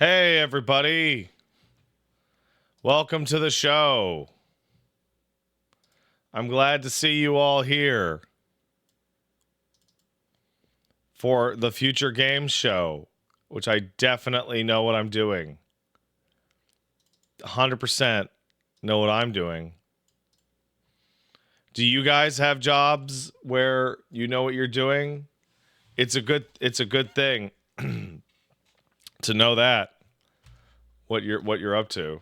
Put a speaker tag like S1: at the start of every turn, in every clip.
S1: Hey, everybody. Welcome to the show. I'm glad to see you all here for the Future Games Show, which I definitely know what I'm doing. 100% know what I'm doing. Do you guys have jobs where you know what you're doing? It's a good thing to know that what you're up to. You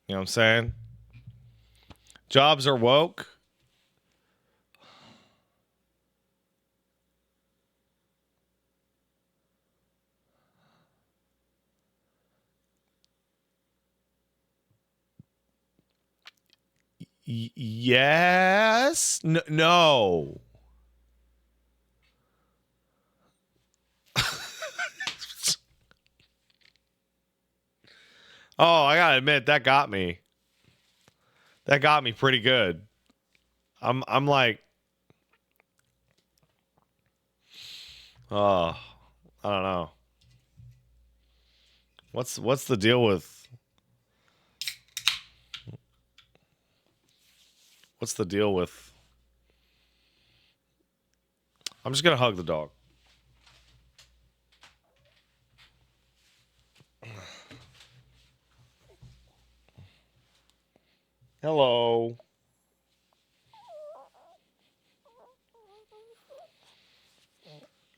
S1: know what I'm saying? Jobs are woke. Yes. No. Oh, I gotta admit that got me. That got me pretty good. I'm like, oh, I don't know. What's the deal with what's the deal with? I'm just gonna hug the dog. Hello.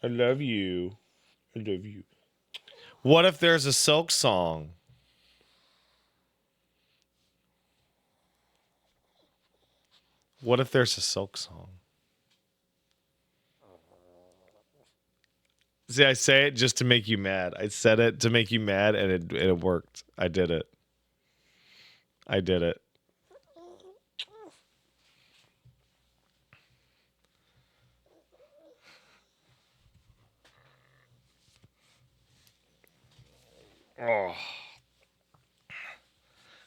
S1: I love you. I love you. What if there's a Silk song? What if there's a Silk song? See, I say it just to make you mad. I said it to make you mad, and it worked. I did it. I did it. Oh.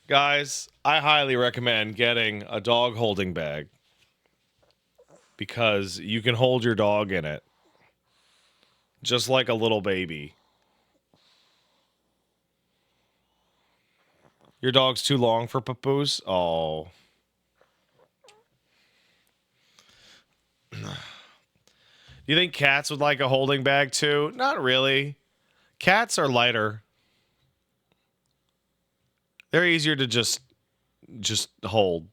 S1: Guys, I highly recommend getting a dog holding bag because you can hold your dog in it just like a little baby. Your dog's too long for papoose? Oh. You think cats would like a holding bag too? Not really. Cats are lighter. They're easier to just hold.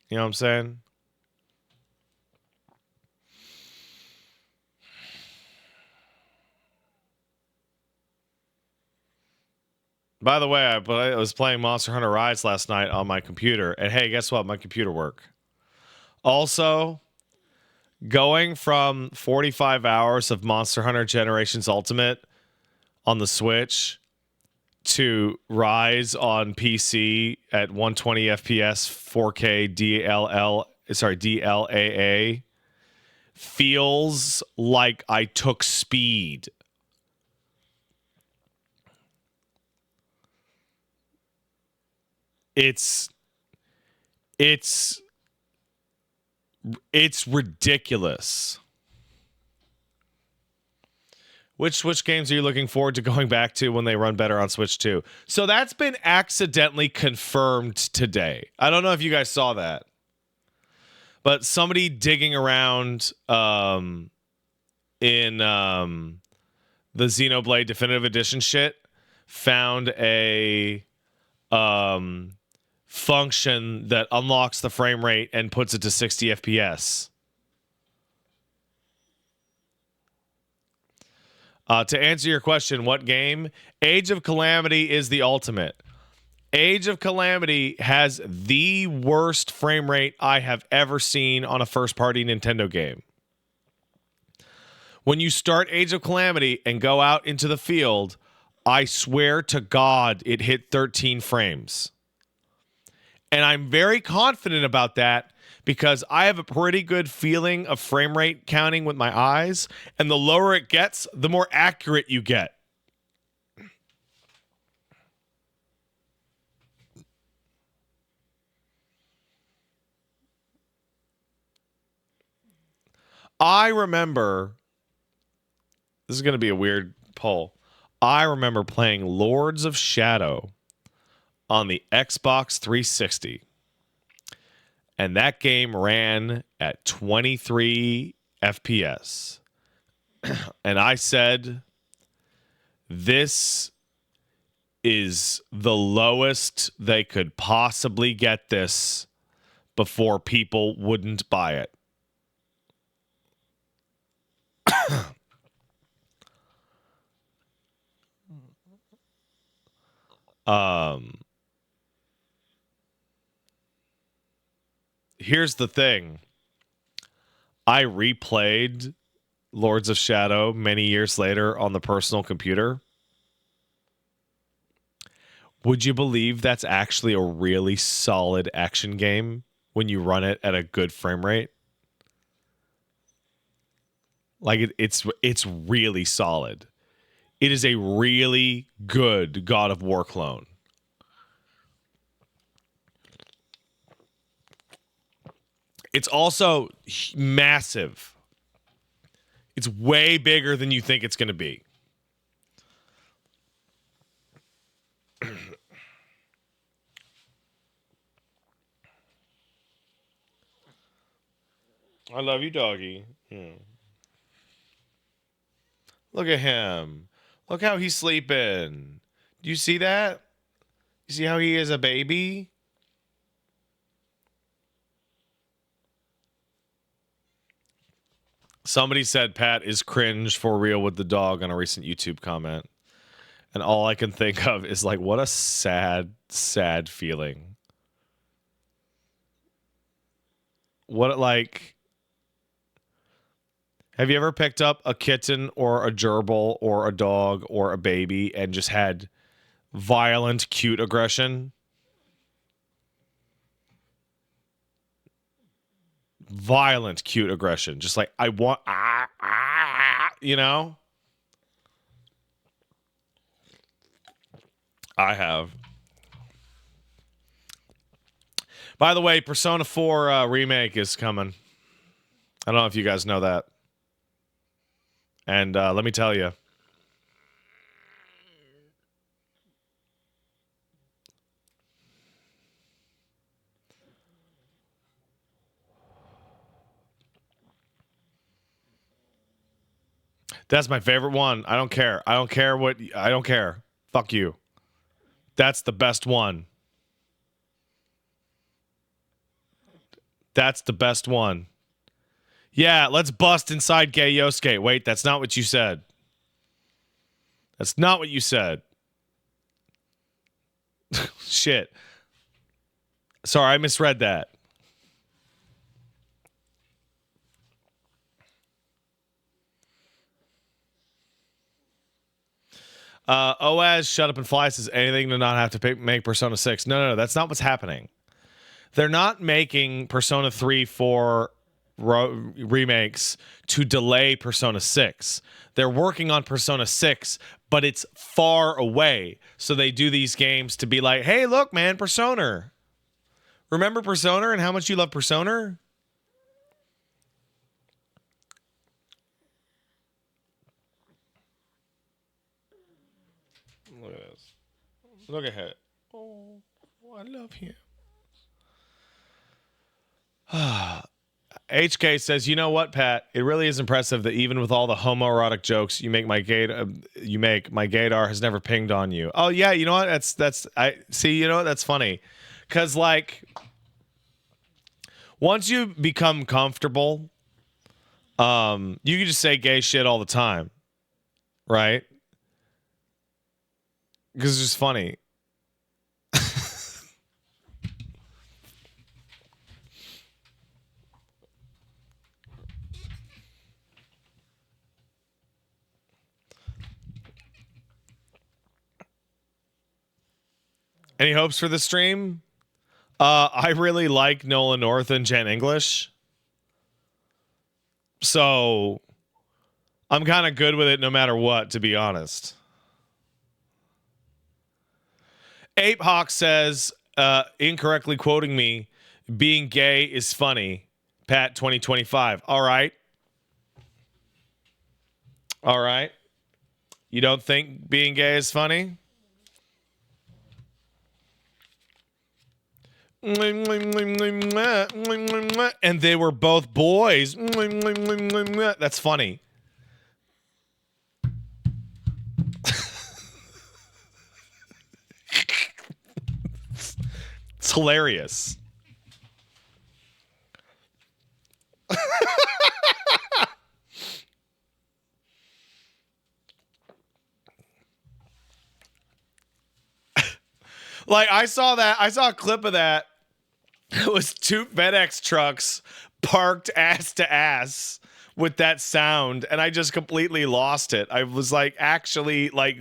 S1: You know what I'm saying? By the way, I was playing Monster Hunter Rise last night on my computer, and hey, guess what? My computer worked. Also, going from 45 hours of Monster Hunter Generations Ultimate on the Switch to Rise on PC at 120 FPS, 4K DLAA feels like I took speed. It's it's it's ridiculous. Which games are you looking forward to going back to when they run better on Switch 2? So that's been accidentally confirmed today. I don't know if you guys saw that. But somebody digging around in the Xenoblade Definitive Edition shit found a function that unlocks the frame rate and puts it to 60 FPS. To answer your question, what game? Age of Calamity is the ultimate. Age of Calamity has the worst frame rate I have ever seen on a first-party Nintendo game. When you start Age of Calamity and go out into the field, I swear to God, it hit 13 frames. And I'm very confident about that because I have a pretty good feeling of frame rate counting with my eyes. And the lower it gets, the more accurate you get. I remember This is going to be a weird poll. I remember playing Lords of Shadow on the Xbox 360. And that game ran at 23 FPS. And I said, this is the lowest they could possibly get this before people wouldn't buy it. Here's the thing. I replayed Lords of Shadow many years later on the personal computer. Would you believe that's actually a really solid action game when you run it at a good frame rate? Like it's really solid. It is a really good God of War clone. It's also massive. It's way bigger than you think it's going to be. I love you, doggy. Yeah. Look at him. Look how he's sleeping. Do you see that? You see how he is a baby? Somebody said Pat is cringe for real with the dog on a recent YouTube comment. And all I can think of is like, what a sad, sad feeling. What, like, have you ever picked up a kitten or a gerbil or a dog or a baby and just had violent, cute aggression? Violent, cute aggression. Just like, I want, you know? I have. By the way, Persona 4 remake is coming. I don't know if you guys know that. And let me tell you. That's my favorite one. I don't care. I don't care. Fuck you. That's the best one. That's the best one. Yeah, let's bust inside Gay Yosuke. Wait, that's not what you said. That's not what you said. Shit. Sorry, I misread that. Oaz, shut up and fly says anything to not have to make Persona 6. No, that's not what's happening. They're not making Persona 3 4 remakes to delay Persona 6. They're working on Persona 6, but it's far away. So they do these games to be like, hey, look, man, Persona. Remember Persona and how much you love Persona? Look at this. Look at it. Oh, I love him. HK says, you know what, Pat? It really is impressive that even with all the homoerotic jokes you make, my gaydar has never pinged on you. Oh yeah, you know what? I see. You know what? That's funny, because like once you become comfortable, you can just say gay shit all the time, right? Because it's just funny. Any hopes for the stream? I really like Nolan North and Jen English. So I'm kind of good with it no matter what, to be honest. Ape Hawk says, incorrectly quoting me, being gay is funny. Pat 2025. All right. All right. You don't think being gay is funny? And they were both boys. That's funny. It's hilarious. Like, I saw a clip of that. It was two FedEx trucks parked ass to ass with that sound, and I just completely lost it. I was like actually like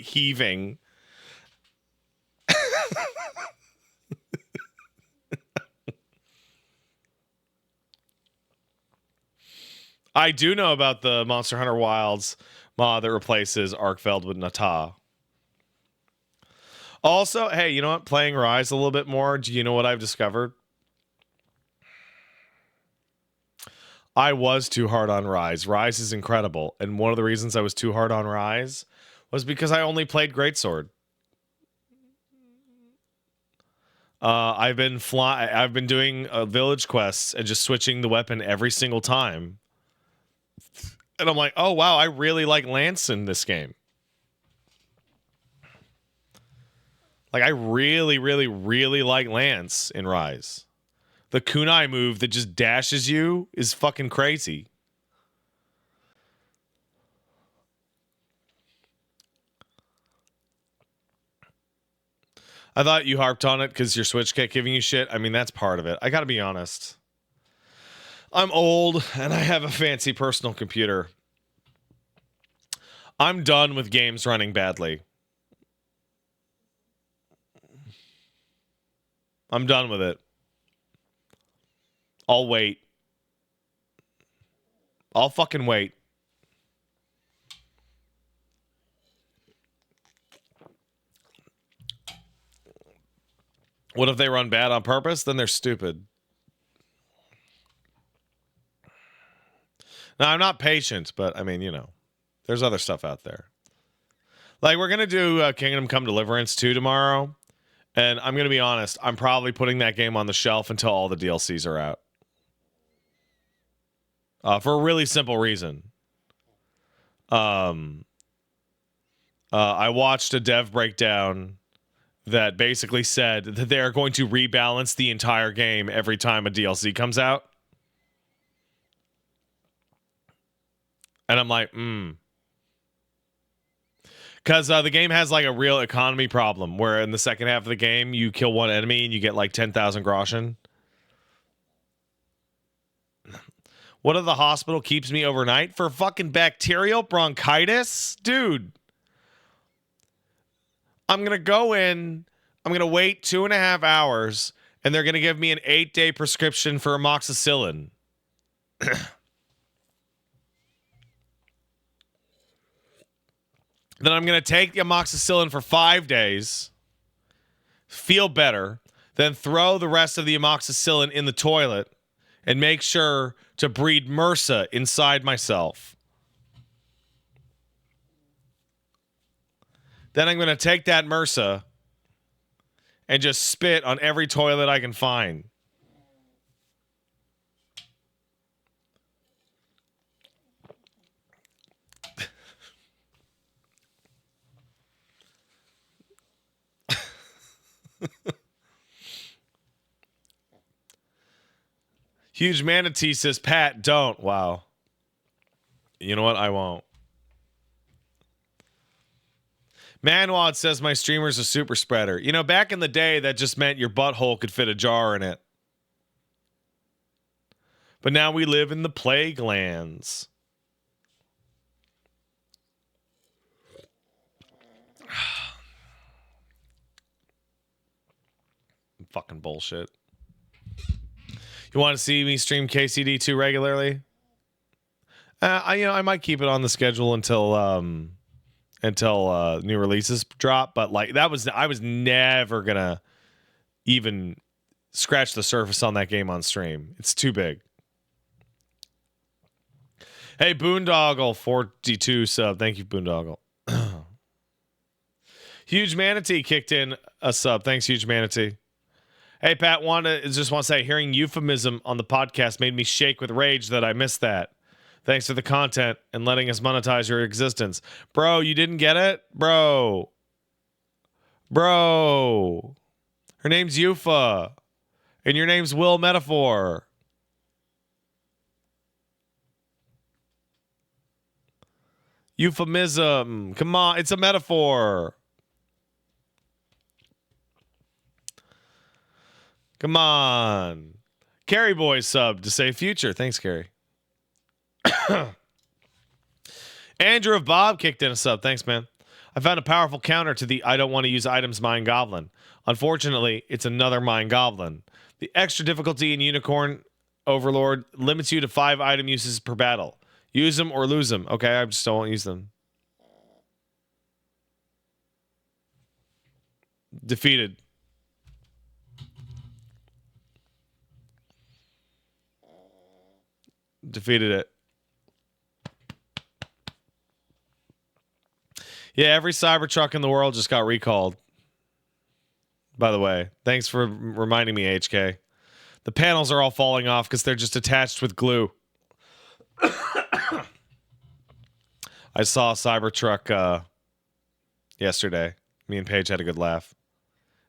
S1: heaving. I do know about the Monster Hunter Wilds mod that replaces Arkfeld with Nata. Also, hey, you know what? Playing Rise a little bit more, do you know what I've discovered? I was too hard on Rise. Rise is incredible. And one of the reasons I was too hard on Rise was because I only played Greatsword. I've been doing village quests and just switching the weapon every single time. And I'm like, oh wow, I really like Lance in this game. Like, I really, really, really like Lance in Rise. The kunai move that just dashes you is fucking crazy. I thought you harped on it because your Switch kept giving you shit. I mean, that's part of it. I gotta be honest. I'm old and I have a fancy personal computer. I'm done with games running badly. I'm done with it. I'll wait. I'll fucking wait. What if they run bad on purpose? Then they're stupid. Now, I'm not patient, but I mean, you know, there's other stuff out there. Like, we're going to do Kingdom Come Deliverance 2 tomorrow. And I'm going to be honest, I'm probably putting that game on the shelf until all the DLCs are out. For a really simple reason. I watched a dev breakdown that basically said that they're going to rebalance the entire game every time a DLC comes out. And I'm like, Because the game has like a real economy problem where in the second half of the game, you kill one enemy and you get like 10,000 groschen. What if the hospital keeps me overnight for fucking bacterial bronchitis? Dude. I'm going to go in, I'm going to wait 2.5 hours, and they're going to give me an 8-day prescription for amoxicillin. Then I'm going to take the amoxicillin for 5 days, feel better, then throw the rest of the amoxicillin in the toilet and make sure to breed MRSA inside myself. Then I'm going to take that MRSA and just spit on every toilet I can find. Huge Manatee says, Pat, don't. Wow. You know what? I won't. Manwad says my streamer's a super spreader. You know, back in the day, that just meant your butthole could fit a jar in it. But now we live in the plague lands. Fucking bullshit. You want to see me stream KCD2 regularly? I might keep it on the schedule until new releases drop, but like I was never gonna even scratch the surface on that game on stream. It's too big. Hey, Boondoggle 42 sub. Thank you, Boondoggle. Huge Manatee kicked in a sub. Thanks, Huge Manatee. Hey, Pat, just want to say, hearing euphemism on the podcast made me shake with rage that I missed that. Thanks for the content and letting us monetize your existence. Bro, you didn't get it? Bro. Her name's Eupha. And your name's Will Metaphor. Euphemism. Come on, it's a metaphor. Come on. Carrie Boy sub to say future. Thanks, Carrie. Andrew of Bob kicked in a sub. Thanks, man. I found a powerful counter to the I don't want to use items Mind Goblin. Unfortunately, it's another Mind Goblin. The extra difficulty in Unicorn Overlord limits you to 5 item uses per battle. Use them or lose them. Okay, I just don't use them. Defeated. Defeated it. Yeah, every Cybertruck in the world just got recalled. By the way, thanks for reminding me, HK. The panels are all falling off because they're just attached with glue. I saw a Cybertruck yesterday. Me and Paige had a good laugh.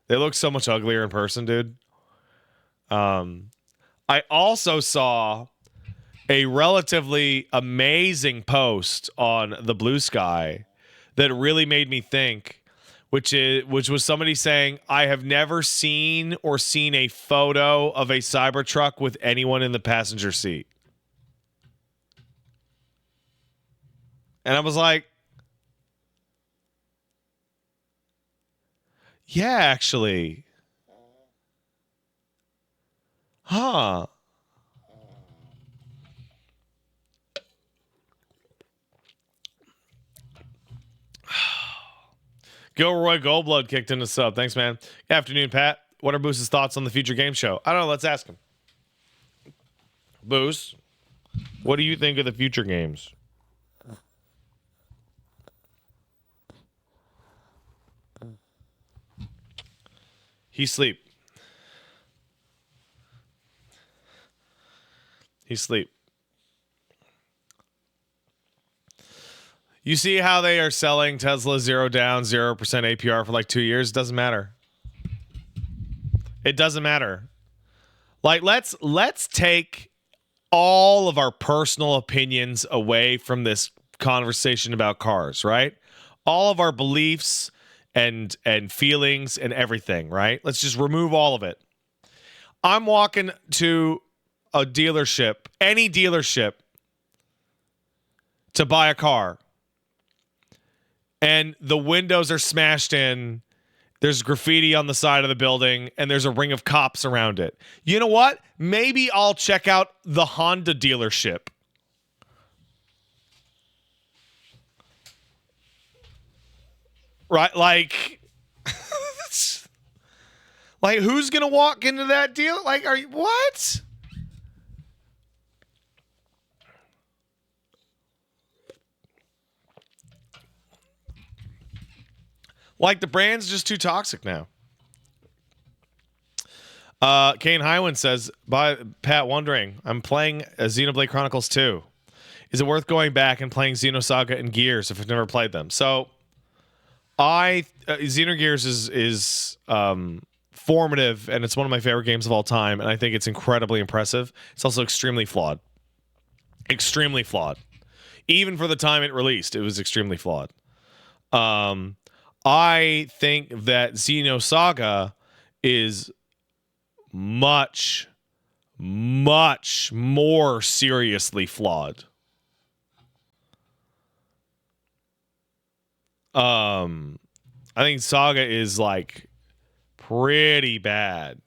S1: They look so much uglier in person, dude. I also saw a relatively amazing post on the Blue Sky that really made me think, which was somebody saying, I have never seen a photo of a Cybertruck with anyone in the passenger seat. And I was like, yeah, actually. Huh. Gilroy Goldblood kicked in the sub. Thanks, man. Good afternoon, Pat. What are Boose's thoughts on the future game show? I don't know. Let's ask him. Boose, what do you think of the future games? He's sleep. You see how they are selling Tesla 0 down, 0% APR for like 2 years? It doesn't matter. It doesn't matter. Like, let's take all of our personal opinions away from this conversation about cars, right? All of our beliefs and feelings and everything, right? Let's just remove all of it. I'm walking to a dealership, any dealership, to buy a car. And the windows are smashed in. There's graffiti on the side of the building, and there's a ring of cops around it. You know what? Maybe I'll check out the Honda dealership. Right? Like who's going to walk into that deal? Like, are you, what? Like, the brand's just too toxic now. Kane Hyland says, by Pat wondering, I'm playing Xenoblade Chronicles 2. Is it worth going back and playing Xenosaga and Gears if I've never played them? So, Xenogears is formative, and it's one of my favorite games of all time, and I think it's incredibly impressive. It's also extremely flawed. Extremely flawed. Even for the time it released, it was extremely flawed. I think that Xenosaga is much, much more seriously flawed. I think Saga is like pretty bad.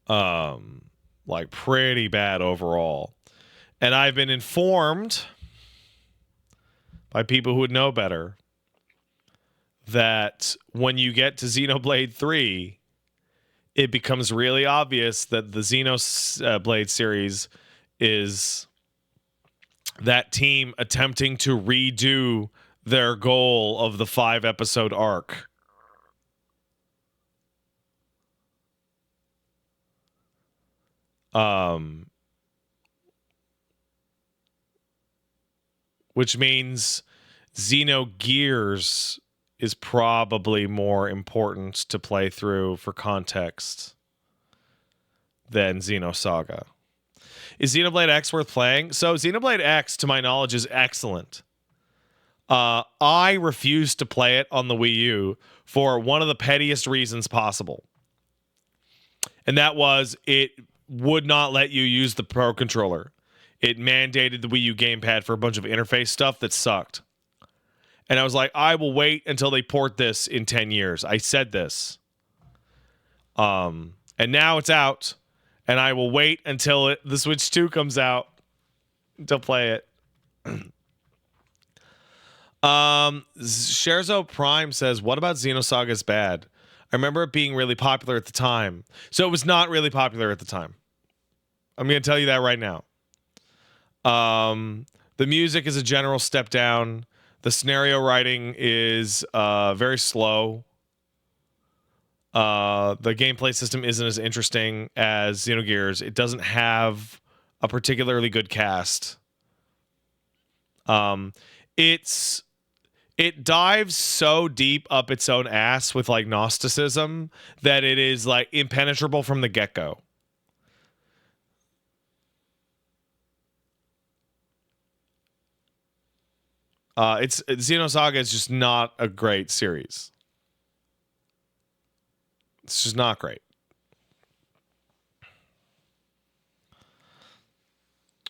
S1: Like pretty bad overall. And I've been informed by people who would know better that when you get to Xenoblade 3, it becomes really obvious that the Xenoblade series is that team attempting to redo their goal of the 5-episode arc. Which means Xenogears is probably more important to play through for context than Xenosaga. Is Xenoblade X worth playing? So Xenoblade X, to my knowledge, is excellent. I refused to play it on the Wii U for one of the pettiest reasons possible. And that was it would not let you use the Pro Controller. It mandated the Wii U gamepad for a bunch of interface stuff that sucked. And I was like, I will wait until they port this in 10 years. I said this. And now it's out. And I will wait until the Switch 2 comes out to play it. Scherzo Prime says, what about Xenosaga is bad? I remember it being really popular at the time. So it was not really popular at the time. I'm going to tell you that right now. The music is a general step down. The scenario writing is very slow. The gameplay system isn't as interesting as Xenogears. It doesn't have a particularly good cast. It dives so deep up its own ass with like Gnosticism that it is like impenetrable from the get-go. Xenosaga is just not a great series. It's just not great.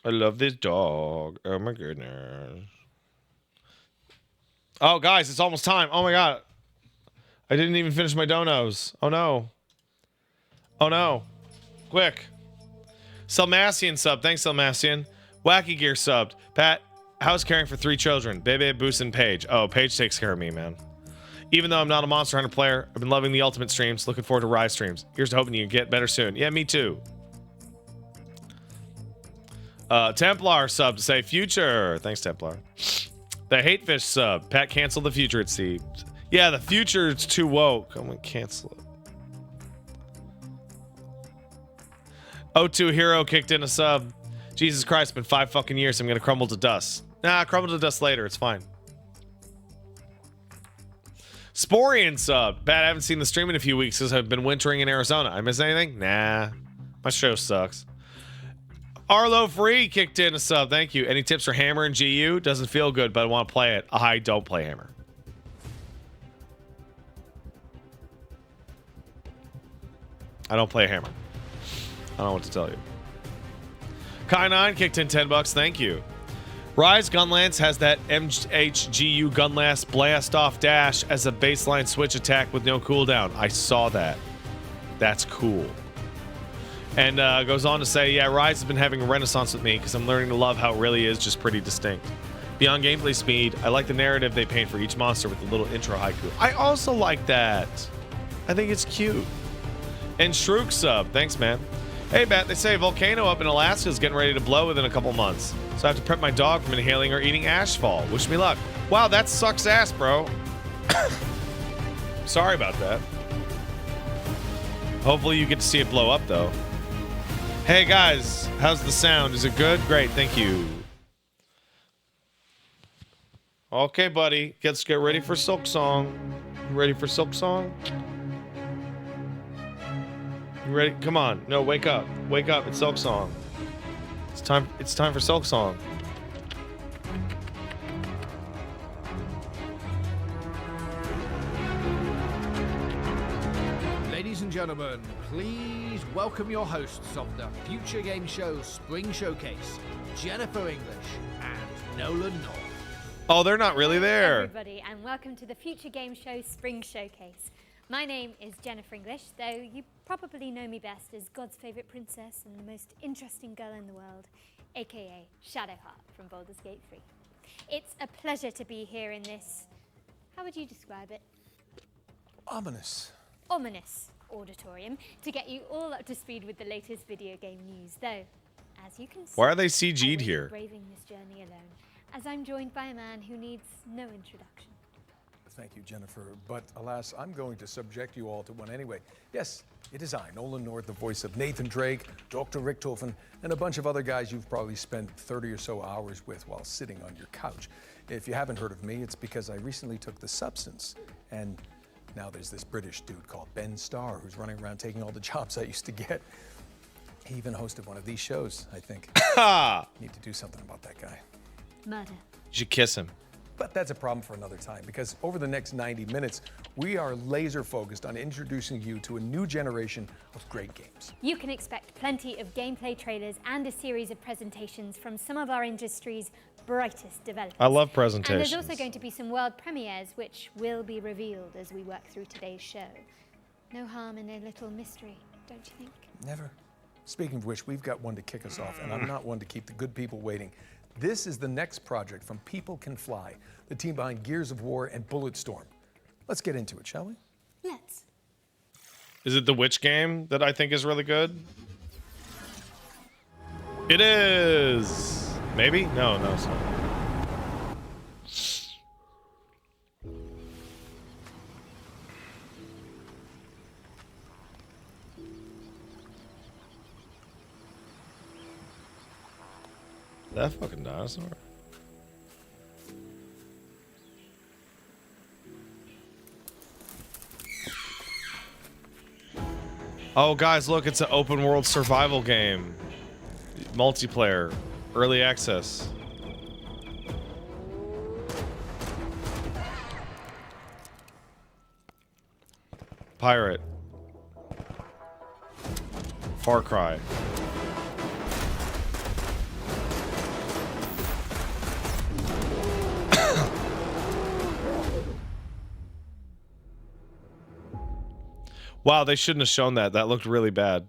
S1: I love this dog. Oh my goodness. Oh, guys, it's almost time. Oh my god. I didn't even finish my donos. Oh no. Oh no. Quick. Salmacian sub. Thanks, Salmacian. Wacky Gear subbed. Pat, how's caring for 3 children? Bebe, Boost, and Paige. Oh, Paige takes care of me, man. Even though I'm not a Monster Hunter player, I've been loving the Ultimate streams. Looking forward to Rise streams. Here's to hoping you get better soon. Yeah, me too. Templar sub to say future. Thanks, Templar. The Hatefish sub. Pat, cancel the future, it seems. Yeah, the future is too woke. I'm gonna cancel it. O2 Hero kicked in a sub. Jesus Christ, it's been 5 fucking years. I'm gonna crumble to dust. Nah, crumble to dust later. It's fine. Sporian sub. Pat, I haven't seen the stream in a few weeks because I've been wintering in Arizona. I miss anything? Nah. My show sucks. Arlo Free kicked in a sub. Thank you. Any tips for Hammer and GU? Doesn't feel good, but I want to play it. I don't play Hammer. I don't play Hammer. I don't know what to tell you. Kai9 kicked in 10 bucks. Thank you. Rise Gunlance has that MHGU Gunlance Blast Off Dash as a baseline switch attack with no cooldown. I saw that. That's cool. And goes on to say, yeah, Rise has been having a renaissance with me because I'm learning to love how it really is just pretty distinct. Beyond gameplay speed, I like the narrative they paint for each monster with a little intro haiku. I also like that. I think it's cute. And Shrook sub. Thanks, man. Hey, Bat, they say a volcano up in Alaska is getting ready to blow within a couple months. So I have to prep my dog from inhaling or eating ashfall. Wish me luck. Wow, that sucks ass, bro. Sorry about that. Hopefully you get to see it blow up, though. Hey, guys. How's the sound? Is it good? Great. Thank you. Okay, buddy. Let's get ready for Silk Song. You ready for Silk Song? You ready? Come on. No, wake up. Wake up. It's Silk Song. It's time for Silk Song.
S2: Ladies and gentlemen, please welcome your hosts of the Future Game Show Spring Showcase, Jennifer English and Nolan North.
S1: Oh, they're not really there.
S3: Hello, everybody, and welcome to the Future Game Show Spring Showcase. My name is Jennifer English, though you probably know me best as God's favourite princess and the most interesting girl in the world, aka Shadowheart from Baldur's Gate 3. It's a pleasure to be here in this, how would you describe it?
S4: Ominous.
S3: Ominous. auditorium to get you all up to speed with the latest video game news. Though, as you can see,
S1: Why are they
S3: I
S1: CG'd
S3: won't be
S1: here?
S3: braving this journey alone, as I'm joined by a man who needs no introduction.
S4: Thank you, Jennifer. But alas, I'm going to subject you all to one anyway. Yes, it is I, Nolan North, the voice of Nathan Drake, Dr. Richtofen, and a bunch of other guys you've probably spent 30 or so hours with while sitting on your couch. If you haven't heard of me, it's because I recently took the substance. And now there's this British dude called Ben Starr who's running around taking all the jobs I used to get. He even hosted one of these shows, I think. Need to do something about that guy.
S3: Murder.
S1: You should kiss him.
S4: But that's a problem for another time, because over the next 90 minutes, we are laser focused on introducing you to a new generation of great games.
S3: You can expect plenty of gameplay trailers and a series of presentations from some of our industry's brightest developers.
S1: I love
S3: And
S1: presentations.
S3: there's also going to be some world premieres which will be revealed as we work through today's show. No harm in a little mystery, don't you think?
S4: Never. Speaking of which, we've got one to kick us off, and I'm not one to keep the good people waiting. This is the next project from People Can Fly, the team behind Gears of War and Bulletstorm. Let's get into it, shall we?
S3: Let's.
S1: Is it the witch game that I think is really good? It is. Maybe? No, it's not. That fucking dinosaur. Oh, guys, look, it's an open world survival game. Multiplayer. Early access. Pirate. Far Cry. Wow, they shouldn't have shown that. That looked really bad.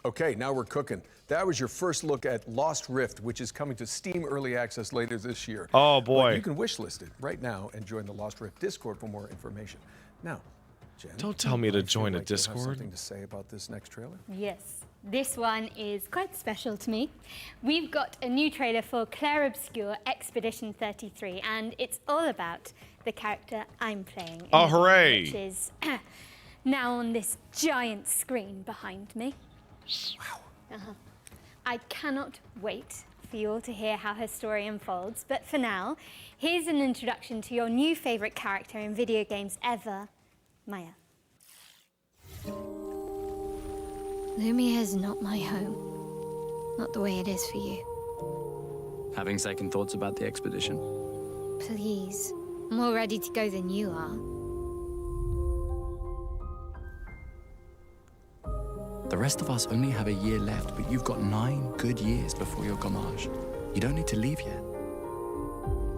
S4: Okay, now we're cooking. That was your first look at Lost Rift, which is coming to Steam Early Access later this year.
S1: Oh, boy.
S4: But you can wishlist it right now and join the Lost Rift Discord for more information. Now, Jen,
S1: Don't tell me to
S4: I feel
S1: join a
S4: like you have
S1: Discord.
S4: something to say about this next trailer?
S3: Yes, this one is quite special to me. We've got a new trailer for Claire Obscure Expedition 33, and it's all about the character I'm playing. in
S1: Oh,
S3: the game,
S1: hooray.
S3: Which is now on this giant screen behind me. Wow. I cannot wait for you all to hear how her story unfolds, but for now, here's an introduction to your new favorite character in video games ever, Maya. Lumia's not my home. Not the way it is for you.
S5: Having second thoughts about the expedition?
S3: Please. I'm more ready to go than you are.
S5: The rest of us only have a year left, but you've got 9 good years before your Gamage. You don't need to leave yet.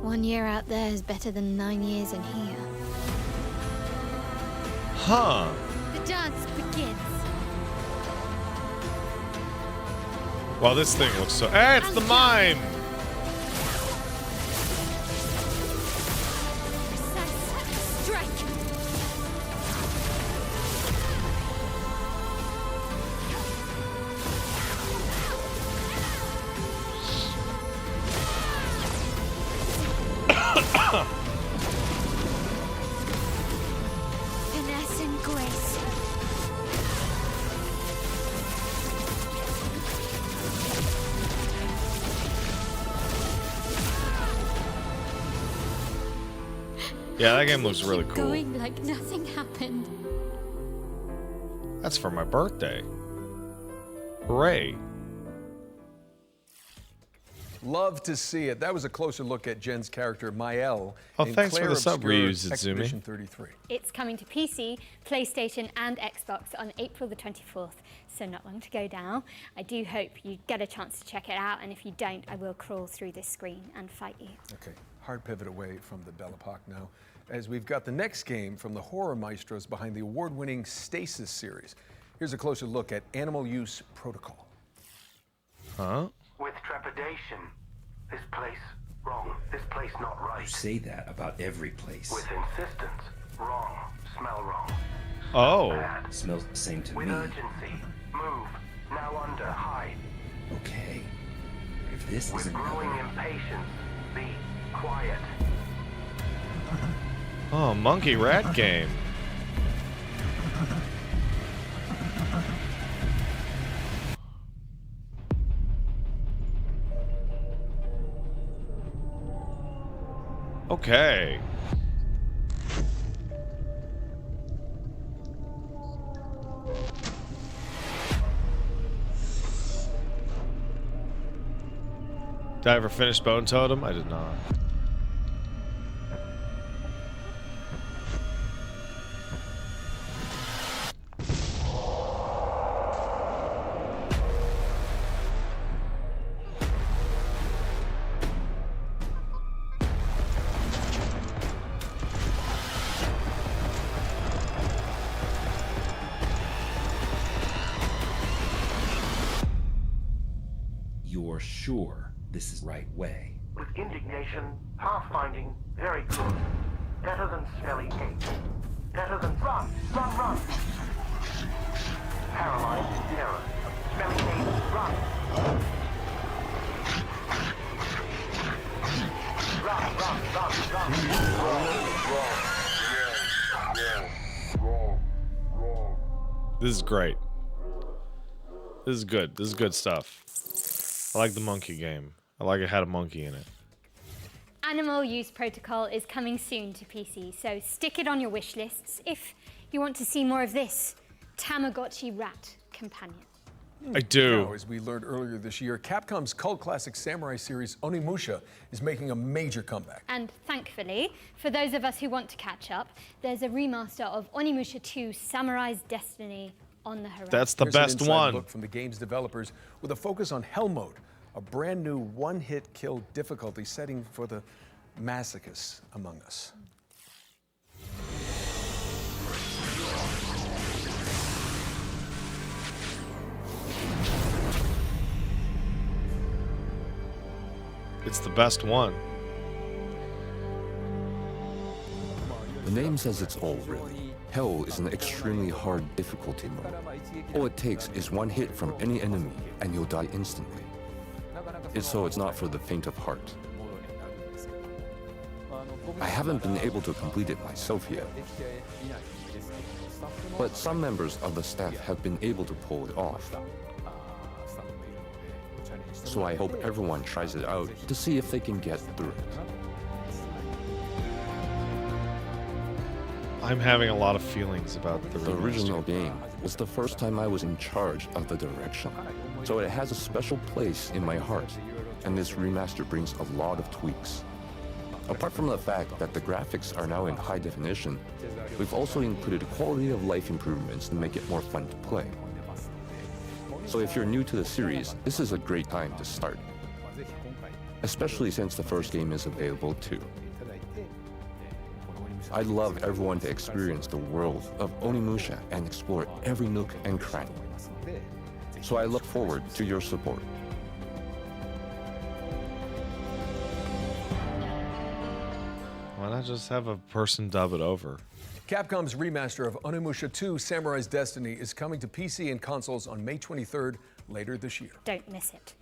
S3: 1 year out there is better than 9 years in here.
S1: Huh.
S3: The dance begins.
S1: Wow, this thing looks so... Hey, it's the mime!
S3: Precise strike. Finesse and grace.
S1: Yeah, that game looks really
S3: Keep
S1: cool.
S3: Going like nothing happened.
S1: That's for my birthday. Hooray.
S4: Love to see it. That was a closer look at Jen's character, Mael.
S1: Oh,
S4: in
S1: thanks for
S4: Claire
S1: the sub
S4: Obscure
S1: reuse, Izumi.
S4: Expedition 33.
S3: It's coming to PC, PlayStation, and Xbox on April the 24th, so not long to go now. I do hope you get a chance to check it out, and if you don't, I will crawl through this screen and fight you.
S4: Okay, hard pivot away from the Belle Epoque now, as we've got the next game from the horror maestros behind the award-winning Stasis series. Here's a closer look at Animal Use Protocol.
S1: Huh?
S6: With trepidation. This place wrong. This place not right.
S7: You say that about every place.
S6: With insistence. Wrong. Smell wrong.
S1: Oh.
S7: Smells the same to
S6: With
S7: me.
S6: urgency. Move. Now under. Hide.
S7: Okay. If this
S6: With
S7: isn't
S6: growing
S7: cover,
S6: impatience. Be quiet.
S1: Oh, monkey rat game. Okay. Did I ever finish Bone Totem? I did not.
S7: you're sure this is the right way.
S6: With indignation, pathfinding, very good. Better than smelly hate. Better than run, run, run. Paralyzed terror. Smelly hate, run. Run, run, run, run.
S1: This is great. This is good. This is good stuff. I like the monkey game. I like it had a monkey in it.
S3: Animal Use Protocol is coming soon to PC, so stick it on your wish lists if you want to see more of this Tamagotchi rat companion.
S1: I do.
S4: Now, as we learned earlier this year, Capcom's cult classic samurai series Onimusha is making a major comeback.
S3: And thankfully, for those of us who want to catch up, there's a remaster of Onimusha 2 Samurai's Destiny on the horizon.
S1: That's the
S4: Here's an
S1: best
S4: inside
S1: one.
S4: look from the game's developers with a focus on Hell Mode, a brand new one-hit kill difficulty setting for the masochists among us.
S1: It's the best one.
S8: The name says it's all, really. Hell is an extremely hard difficulty mode. All it takes is one hit from any enemy, and you'll die instantly. It's not for the faint of heart. I haven't been able to complete it myself yet. But some members of the staff have been able to pull it off. So I hope everyone tries it out to see if they can get through it.
S1: I'm having a lot of feelings about the
S8: The original game was the first time I was in charge of the direction, so it has a special place in my heart, and this remaster brings a lot of tweaks. Apart from the fact that the graphics are now in high definition, we've also included quality of life improvements to make it more fun to play. So if you're new to the series, this is a great time to start, especially since the first game is available too. I'd love everyone to experience the world of Onimusha and explore every nook and cranny. So I look forward to your support.
S1: Why not just have a person dub it over?
S4: Capcom's remaster of Onimusha 2 Samurai's Destiny is coming to PC and consoles on May 23rd, later this year.
S3: Don't miss it.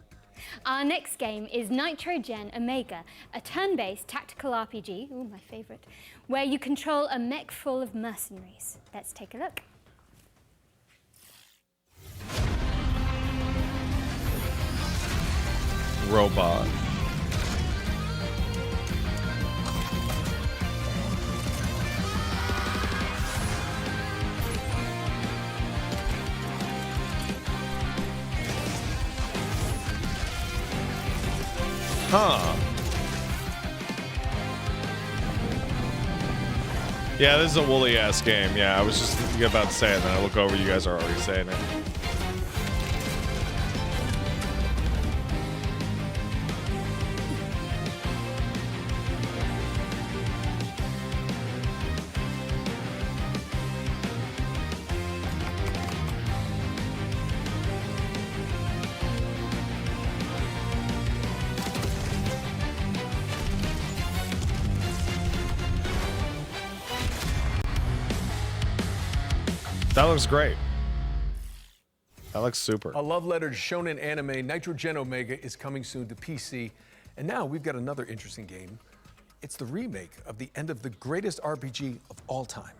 S3: Our next game is Nitrogen Omega, a turn-based tactical RPG, ooh, my favorite, where you control a mech full of mercenaries. Let's take a look.
S1: Robot. Huh. Yeah, this is a woolly ass game. Yeah, I was just about to say it, and then I look over, you guys are already saying it. That looks great. That looks super.
S4: A love letter to shonen anime, Nitro Gen Omega is coming soon to PC. And now we've got another interesting game. It's the remake of the end of the greatest RPG of all time.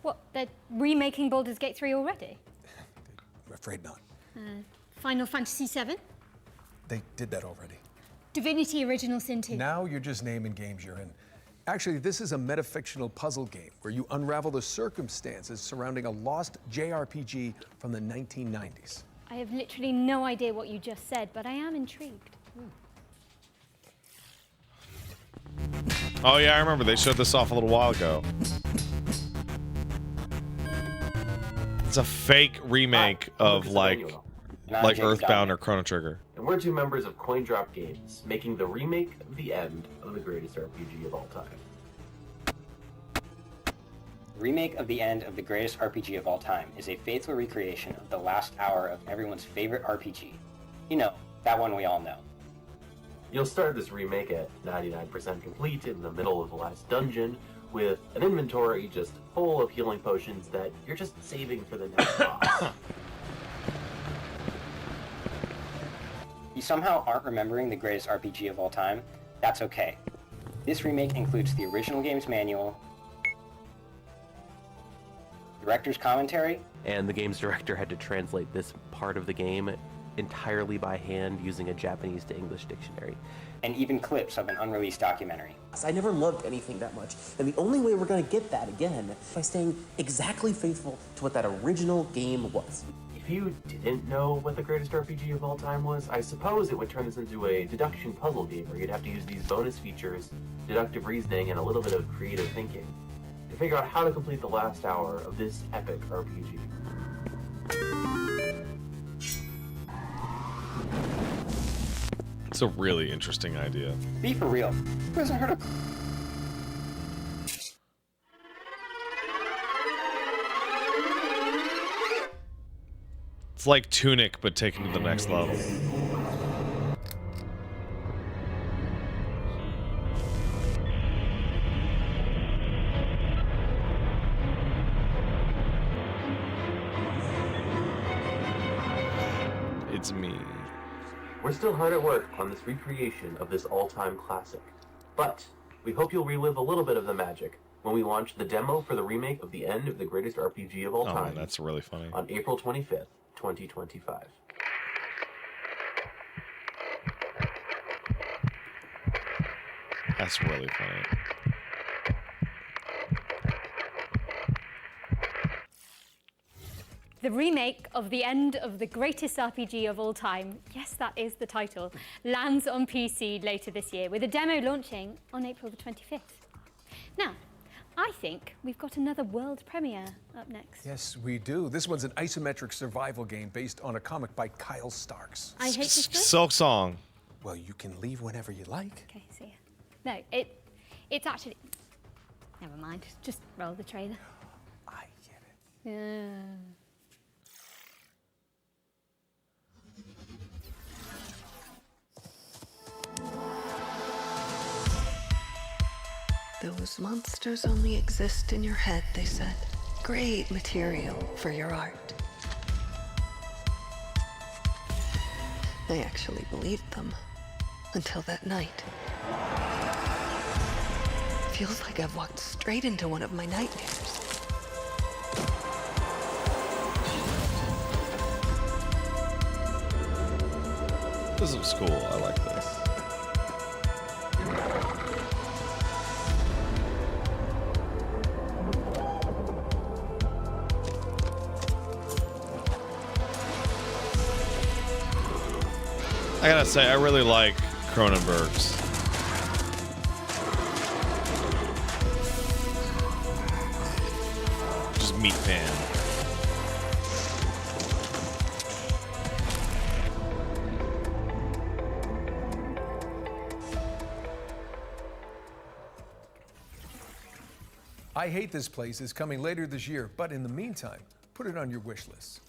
S3: What, they're remaking Baldur's Gate 3 already?
S4: I'm afraid not.
S3: Final Fantasy 7?
S4: They did that already.
S3: Divinity Original Sin 2?
S4: Now you're just naming games you're in. Actually, this is a metafictional puzzle game where you unravel the circumstances surrounding a lost JRPG from the 1990s.
S3: I have literally no idea what you just said, but I am intrigued.
S1: Oh yeah, I remember they showed this off a little while ago. It's a fake remake of like Earthbound or Chrono Trigger.
S9: And we're two members of CoinDrop Games, making the remake of the end of the greatest RPG of all time.
S10: Remake of the end of the greatest RPG of all time is a faithful recreation of the last hour of everyone's favorite RPG. You know, that one we all know.
S9: You'll start this remake at 99% complete in the middle of the last dungeon, with an inventory just full of healing potions that you're just saving for the next boss.
S10: You somehow aren't remembering the greatest RPG of all time? That's okay. This remake includes the original game's manual, director's commentary,
S11: and the game's director had to translate this part of the game entirely by hand using a Japanese to English dictionary.
S10: and even clips of an unreleased documentary.
S12: I never loved anything that much, and the only way we're going to get that again is by staying exactly faithful to what that original game was.
S9: If you didn't know what the greatest RPG of all time was, I suppose it would turn this into a deduction puzzle game where you'd have to use these bonus features, deductive reasoning, and a little bit of creative thinking to figure out how to complete the last hour of this epic RPG.
S1: It's a really interesting idea.
S10: Be for real. Who hasn't heard of...
S1: It's like Tunic, but taken to the next level. It's me.
S9: We're still hard at work on this recreation of this all-time classic, but we hope you'll relive a little bit of the magic when we launch the demo for the remake of the end of the greatest RPG of all time.
S1: Oh, that's really funny.
S9: On April 25th, 2025.
S1: That's really funny.
S3: The remake of the end of the greatest RPG of all time, yes, that is the title, lands on PC later this year, with a demo launching on April the 25th. Now, I think we've got another world premiere up next.
S4: Yes, we do. This one's an isometric survival game based on a comic by Kyle Starks.
S3: I hate this book.
S1: Silk Song.
S4: Well, you can leave whenever you like.
S3: Okay, see ya. No, it's actually... Never mind, just roll the trailer.
S4: I get it.
S3: Yeah.
S13: Those monsters only exist in your head, they said. Great material for your art. I actually believed them. Until that night. Feels like I've walked straight into one of my nightmares.
S1: This is cool. I like this. I gotta say, I really like Cronenberg's. Just Meat Fan.
S4: I Hate This Place is coming later this year, but in the meantime, put it on your wish list.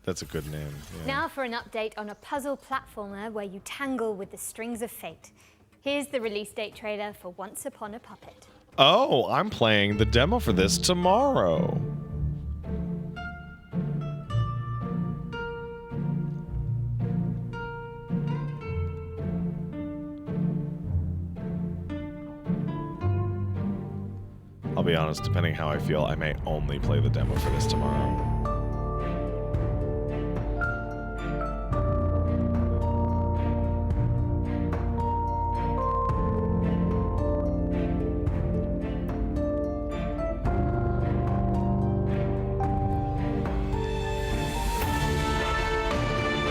S1: That's a good name. Yeah.
S3: Now for an update on a puzzle platformer where you tangle with the strings of fate. Here's the release date trailer for Once Upon a Puppet.
S1: Oh, I'm playing the demo for this tomorrow. be honest, depending how I feel, I may only play the demo for this tomorrow.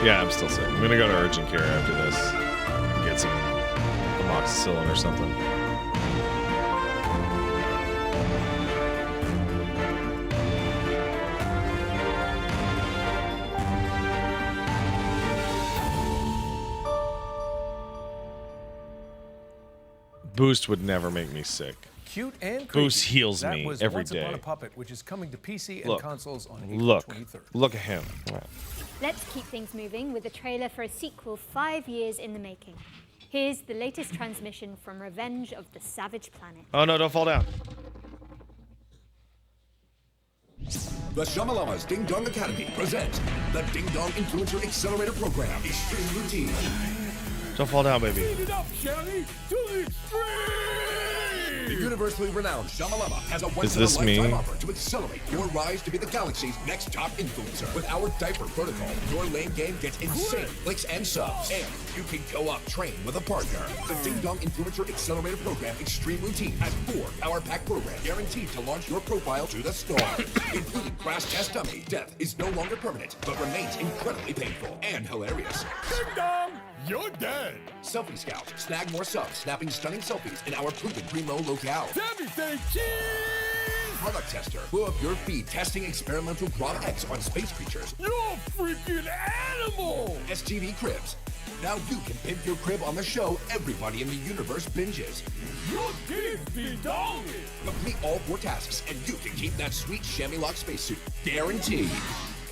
S1: Yeah, I'm still sick. I'm gonna go to urgent care after this. Get some amoxicillin or something. Boost would never make me sick.
S4: Cute and creepy.
S1: Boost heals
S4: That
S1: me
S4: was
S1: every
S4: Once Upon
S1: day.
S4: a Puppet, which is coming to PC and
S1: Look,
S4: consoles on April
S1: look,
S4: 23rd.
S1: look at him.
S3: Let's keep things moving with a trailer for a sequel 5 years in the making. Here's the latest transmission from Revenge of the Savage Planet.
S1: Oh no, don't fall down.
S14: The Shamalama's Ding Dong Academy presents the Ding Dong Influencer Accelerator Program, Extreme Routine.
S1: Don't fall down, baby.
S14: Speed it up, Shelly, to the extreme! The universally renowned Shamalama has a once-in-a-lifetime offer to accelerate your rise to be the galaxy's next top influencer. With our diaper protocol, your lane game gets insane clicks and subs, and you can co-op train with a partner. The Ding Dong Influencer Accelerator Program Extreme Routine has 4 power-pack programs guaranteed to launch your profile to the stars, including Crash Test Dummy. Death is no longer permanent, but remains incredibly painful and hilarious. Ding Dong! You're dead! Selfie Scout. Snag more subs, snapping stunning selfies in our proven primo locale. Sammy say cheese! Product Tester. Blow up your feed testing experimental Quad X on space creatures. You're a freaking animal! STV Cribs. Now you can pimp your crib on the show everybody in the universe binges. Your kids be dong! Complete all 4 tasks and you can keep that sweet chamois lock spacesuit. Guaranteed.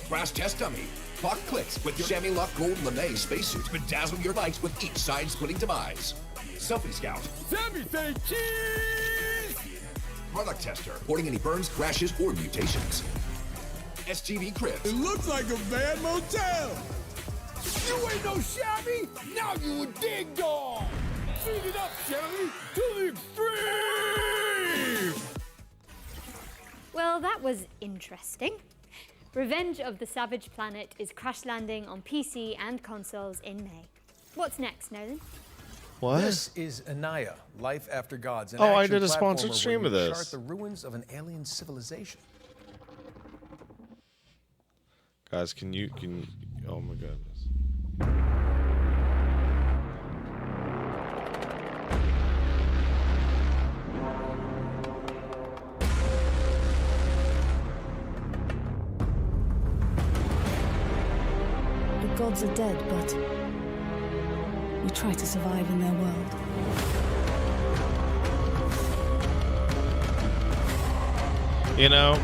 S14: Crash Test Dummy. Clock clicks with your chamois lock gold lame spacesuit. Bedazzle your likes with each side-splitting demise. Selfie Scout. Sammy say cheese! Product Tester. Reporting any burns, crashes, or mutations. STV Cribs. It looks like a bad motel. You ain't no shabby. Now you a Ding Dong. Speed it up, Shelly, to the extreme.
S3: Well, that was interesting. Revenge of the Savage Planet is crash landing on PC and consoles in May. What's next, Nolan?
S1: What?
S4: This is Anaya, Life After Gods. An
S1: Oh, I
S4: action
S1: did a sponsored
S4: platformer
S1: stream
S4: where
S1: of
S4: you
S1: this.
S4: chart the ruins of an alien civilization.
S1: Guys, can you oh my goodness.
S15: The gods are dead, but we try to survive in their world.
S1: You know,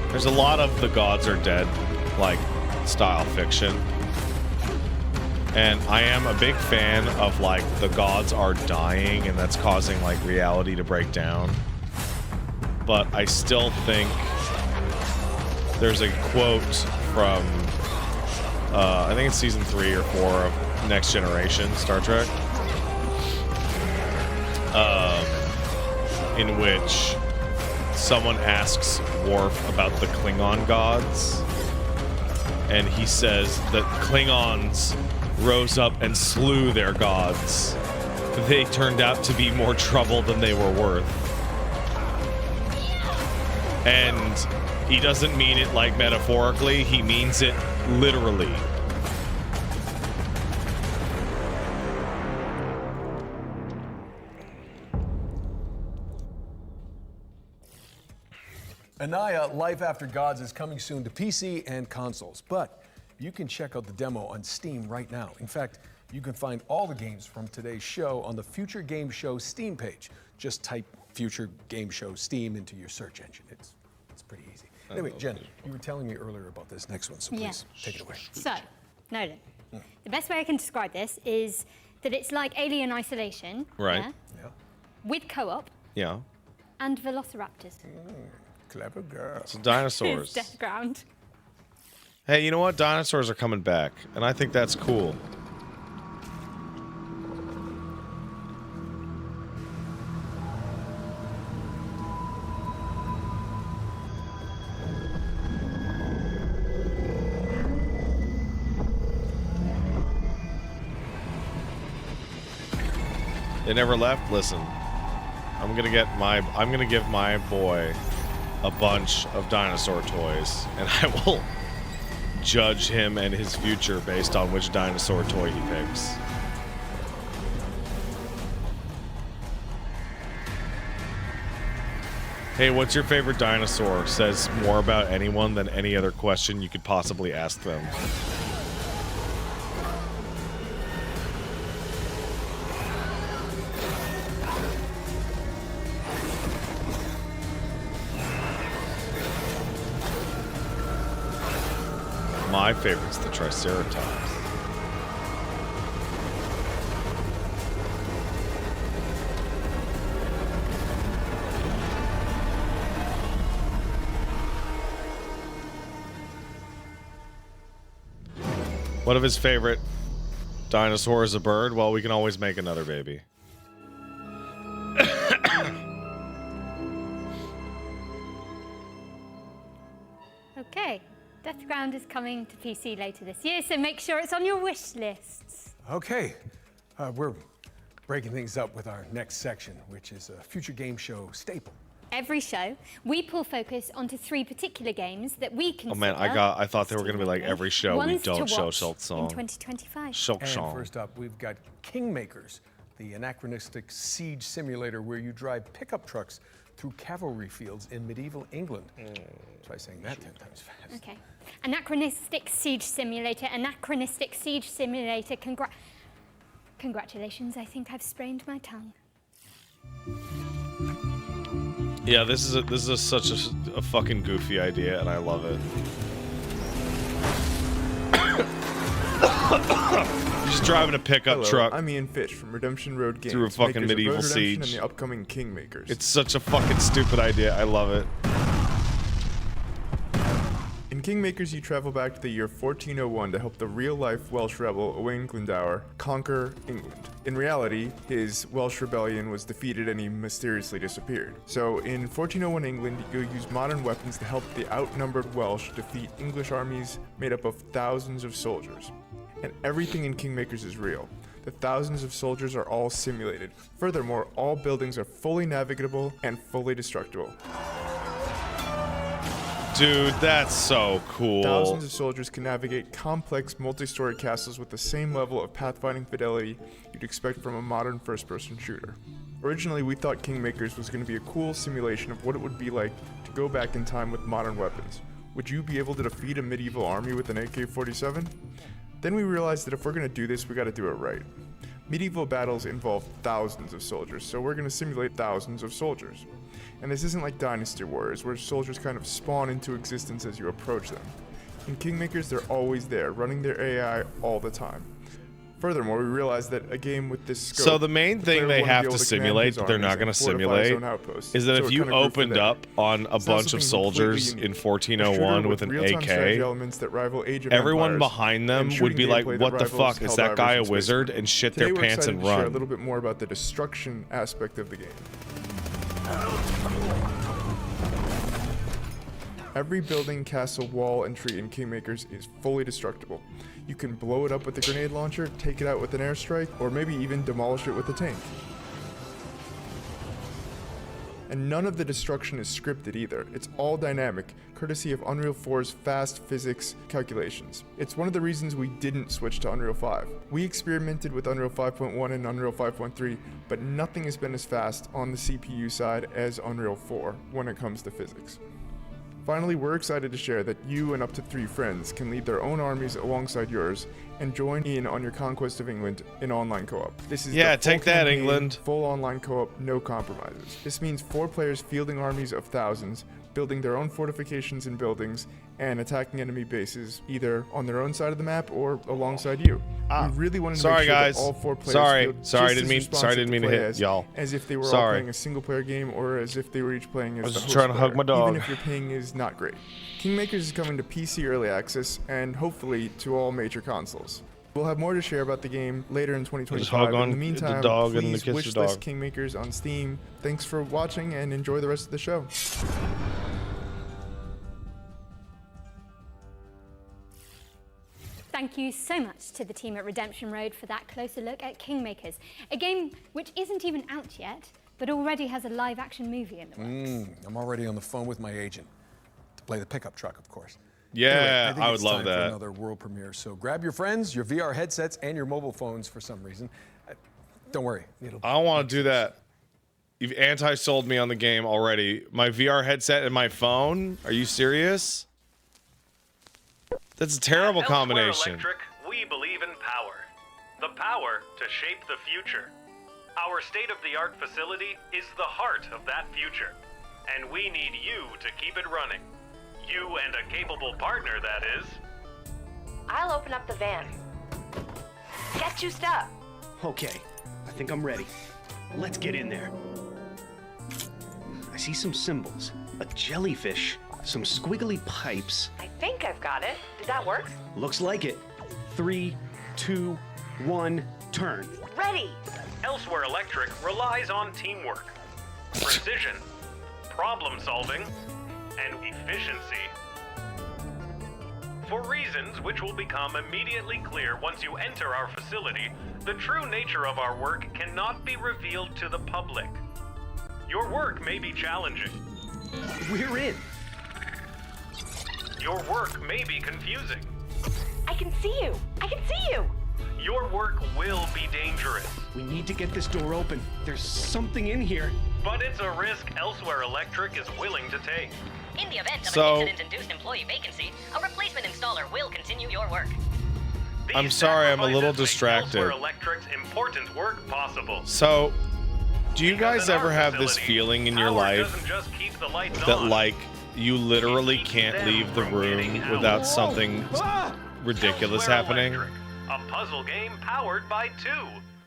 S1: there's a lot of the gods are dead, like, style fiction. And I am a big fan of, like, the gods are dying and that's causing, like, reality to break down. But I still think there's a quote from, I think it's season 3 or 4 of Next Generation Star Trek. In which someone asks Worf about the Klingon gods, and he says that Klingons rose up and slew their gods. They turned out to be more trouble than they were worth. And he doesn't mean it like metaphorically, he means it literally.
S4: Anaya, Life After Gods is coming soon to PC and consoles, but you can check out the demo on Steam right now. In fact, you can find all the games from today's show on the Future Game Show Steam page. Just type Future Game Show Steam into your search engine. It's pretty easy. Anyway, Jen, you were telling me earlier about this next one, so please take it away.
S3: So, Nolan, the best way I can describe this is that it's like Alien Isolation.
S1: Right.
S3: Yeah? With co-op
S1: Yeah.
S3: and velociraptors.
S4: Clever girl.
S1: So dinosaurs.
S3: It's Death Ground.
S1: Hey, you know what? Dinosaurs are coming back, and I think that's cool. They never left. Listen, I'm gonna give my boy a bunch of dinosaur toys, and I will judge him and his future based on which dinosaur toy he picks. Hey, what's your favorite dinosaur? Says more about anyone than any other question you could possibly ask them. My favorite's the Triceratops. What if his favorite dinosaur is a bird? Well, we can always make another baby.
S3: Okay, Deathground is coming to PC later this year, so make sure it's on your wish lists.
S4: Okay, we're breaking things up with our next section, which is a future game show staple.
S3: Every show, we pull focus onto 3 particular games that we consider.
S1: Oh man, I thought they were gonna be like every show we don't show Shult Song.
S3: In 2025.
S1: Shult
S4: And
S1: Song.
S4: first up, we've got Kingmakers, the anachronistic siege simulator where you drive pickup trucks through cavalry fields in medieval England. Try saying that 10 times fast.
S3: Okay. Anachronistic Siege Simulator. Anachronistic Siege Simulator. Congratulations, I think I've sprained my tongue.
S1: Yeah, this is such a fucking goofy idea, and I love it. You're just driving a pickup truck.
S16: I'm Ian Fish from Redemption Road Games.
S1: Through a fucking
S16: makers of
S1: medieval
S16: Road Redemption
S1: siege.
S16: And the upcoming Kingmakers.
S1: It's such a fucking stupid idea. I love it.
S16: In Kingmakers, you travel back to the year 1401 to help the real-life Welsh rebel Owain Glendower conquer England. In reality, his Welsh rebellion was defeated and he mysteriously disappeared. So in 1401 England, you use modern weapons to help the outnumbered Welsh defeat English armies made up of thousands of soldiers. And everything in Kingmakers is real. The thousands of soldiers are all simulated. Furthermore, all buildings are fully navigable and fully destructible.
S1: Dude, that's so cool.
S16: Thousands of soldiers can navigate complex multi-story castles with the same level of pathfinding fidelity you'd expect from a modern first-person shooter. Originally, we thought Kingmakers was going to be a cool simulation of what it would be like to go back in time with modern weapons. Would you be able to defeat a medieval army with an AK-47? Then we realized that if we're going to do this, we got to do it right. Medieval battles involve thousands of soldiers, so we're going to simulate thousands of soldiers. And this isn't like Dynasty Warriors, where soldiers kind of spawn into existence as you approach them. In Kingmakers, they're always there, running their AI all the time. Furthermore, we realized that a game with this scope...
S1: So the main thing they have to simulate that they're not going to simulate is that if you opened up on a bunch of soldiers in 1401 with an AK, everyone behind them would be like, what the fuck, is that guy a wizard? And shit their pants and
S16: Share a
S1: run.
S16: little bit more about the destruction aspect of the game. Every building, castle, wall, and tree in Kingmakers is fully destructible. You can blow it up with a grenade launcher, take it out with an airstrike, or maybe even demolish it with a tank. And none of the destruction is scripted either. It's all dynamic, courtesy of Unreal 4's fast physics calculations. It's one of the reasons we didn't switch to Unreal 5. We experimented with Unreal 5.1 and Unreal 5.3, but nothing has been as fast on the CPU side as Unreal 4 when it comes to physics. Finally, we're excited to share that you and up to 3 friends can lead their own armies alongside yours and join in on your conquest of England in online co-op. This is
S1: Yeah,
S16: the full
S1: take that,
S16: campaign,
S1: England.
S16: Full online co-op, no compromises. This means 4 players fielding armies of thousands, building their own fortifications and buildings, and attacking enemy bases either on their own side of the map or alongside you. We really wanted to make sure that all 4 players feel just as responsive to play as if they were all playing a single-player game or as if they were each playing as
S1: I was
S16: the
S1: just
S16: host
S1: trying to hug
S16: player,
S1: my dog.
S16: even if your ping is not great. Kingmakers is coming to PC Early Access and hopefully to all major consoles. We'll have more to share about the game later in 2025.
S1: Just hug
S16: but
S1: on
S16: in the
S1: the
S16: meantime,
S1: dog and
S16: please
S1: kiss
S16: wishlist
S1: the dog.
S16: Kingmakers on Steam. Thanks for watching and enjoy the rest of the show.
S3: thank you so much to the team at Redemption Road for that closer look at Kingmakers, a game which isn't even out yet, but already has a live-action movie in the works.
S4: I'm already on the phone with my agent to play the pickup truck, of course.
S1: Yeah,
S4: Anyway, think
S1: I would
S4: it's
S1: love
S4: time for
S1: that.
S4: another world premiere. So grab your friends, your VR headsets, and your mobile phones for some reason. Don't worry.
S1: I don't want to do that. You've anti-sold me on the game already. My VR headset and my phone? Are you serious? That's a terrible combination.
S17: Electric, we believe in power. The power to shape the future. Our state-of-the-art facility is the heart of that future. And we need you to keep it running. You and a capable partner, that is.
S18: I'll open up the van. Get juiced up.
S19: Okay, I think I'm ready. Let's get in there. I see some symbols, a jellyfish, some squiggly pipes.
S18: I think I've got it. Did that work?
S19: Looks like it. 3, 2, 1, turn.
S18: Ready!
S17: Elsewhere Electric relies on teamwork, precision, problem solving, and efficiency. For reasons which will become immediately clear once you enter our facility, the true nature of our work cannot be revealed to the public. Your work may be challenging.
S19: We're in.
S17: Your work may be confusing.
S18: I can see you! I can see you!
S17: Your work will be dangerous.
S19: We need to get this door open. There's something in here.
S17: But it's a risk Elsewhere Electric is willing to take.
S20: In the event of
S1: So-
S20: an incident-induced employee vacancy, a replacement installer will continue your work.
S1: I'm sorry, I'm a little
S17: Elsewhere
S1: distracted.
S17: Electric's important work possible.
S1: So, do you guys ever have this feeling in your life that, like, you literally can't leave the room without something ridiculous happening?
S17: A puzzle game powered by 2.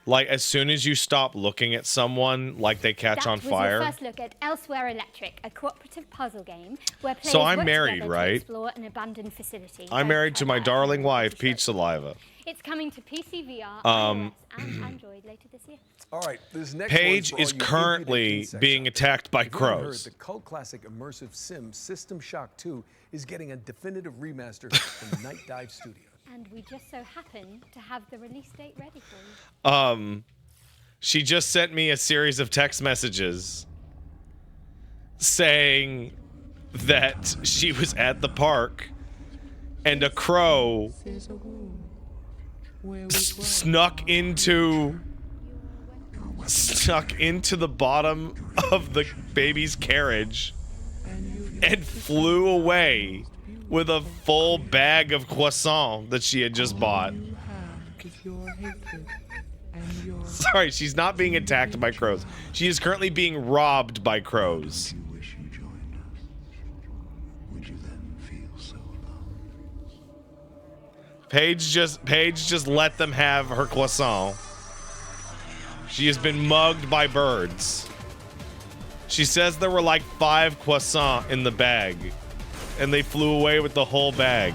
S1: Like, as soon as you stop looking at someone, like they catch on
S3: That was
S1: fire.
S3: your first look at Elsewhere Electric, a cooperative puzzle game where players
S1: So I'm
S3: work
S1: married,
S3: together
S1: right?
S3: to explore an abandoned facility.
S1: I'm married to my darling wife, Peach Saliva.
S3: It's coming to PC, VR,
S1: Um,
S3: iOS, and Android later this year.
S4: All right, this next
S1: Paige
S4: one's
S1: is
S4: for all you
S1: currently
S4: impudent insects
S1: being
S4: out there.
S1: attacked by
S4: If you haven't heard,
S1: crows.
S4: the cult classic immersive sim System Shock 2 is getting a definitive remaster from Night Dive Studios.
S3: And we just so happen to have the release date ready for you.
S1: She just sent me a series of text messages saying that she was at the park and a crow snuck into the bottom of the baby's carriage and flew away with a full bag of croissant that she had just bought. Sorry, she's not being attacked by crows. She is currently being robbed by crows. Paige just let them have her croissant. She has been mugged by birds. She says there were like 5 croissants in the bag, and they flew away with the whole bag.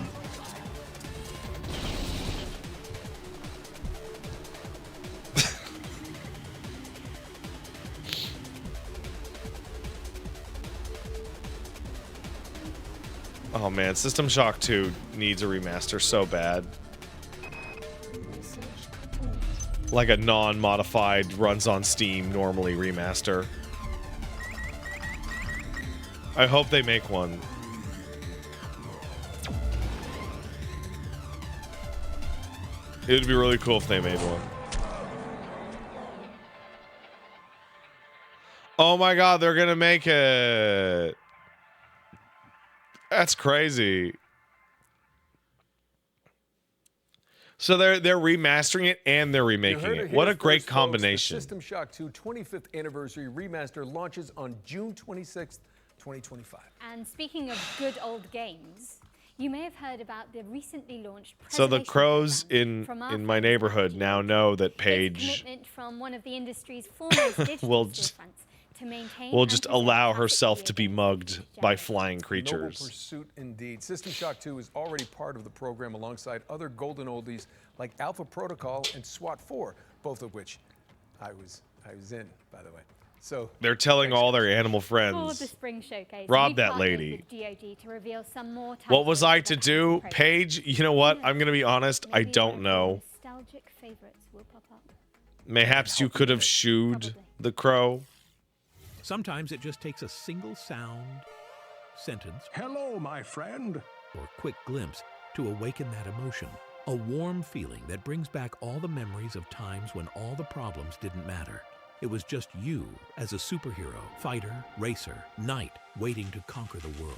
S1: Oh man, System Shock 2 needs a remaster so bad. Like a non-modified, runs on Steam, normally remaster. I hope they make one. It would be really cool if they made one. Oh my god, they're gonna make it. That's crazy. So they're remastering it and they're remaking it. What a great combination.
S4: The System Shock 2 25th anniversary remaster launches on June 26th, 2025.
S3: And speaking of good old games, you may have heard about the recently launched
S1: So the
S3: preservation
S1: crows
S3: program from our
S1: in my neighborhood now know that Paige
S3: commitment from one of the industry's foremost digital
S1: will
S3: storefronts to maintain
S1: will
S3: and
S1: just
S3: preserve
S1: allow
S3: classic
S1: herself
S3: video
S1: to be
S3: games.
S1: mugged by flying
S4: Noble
S1: creatures.
S4: pursuit indeed. System Shock 2 is already part of the program alongside other golden oldies like Alpha Protocol and SWAT 4, both of which I was in, by the way. So
S1: They're telling all their animal
S3: For the
S1: friends.
S3: Spring Showcase,
S1: Rob
S3: we
S1: that
S3: partnered
S1: lady.
S3: with GOG to reveal some more
S1: What was
S3: titles
S1: I to
S3: that
S1: do?
S3: haven't been
S1: Paige, you know what? I'm going to be honest. I don't know.
S3: Nostalgic favorites will pop up.
S1: Mayhaps you could have shooed the crow.
S2: Sometimes it just takes a single sound, sentence,
S14: Hello, my friend.
S2: or quick glimpse to awaken that emotion. A warm feeling that brings back all the memories of times when all the problems didn't matter. It was just you as a superhero, fighter, racer, knight, waiting to conquer the world.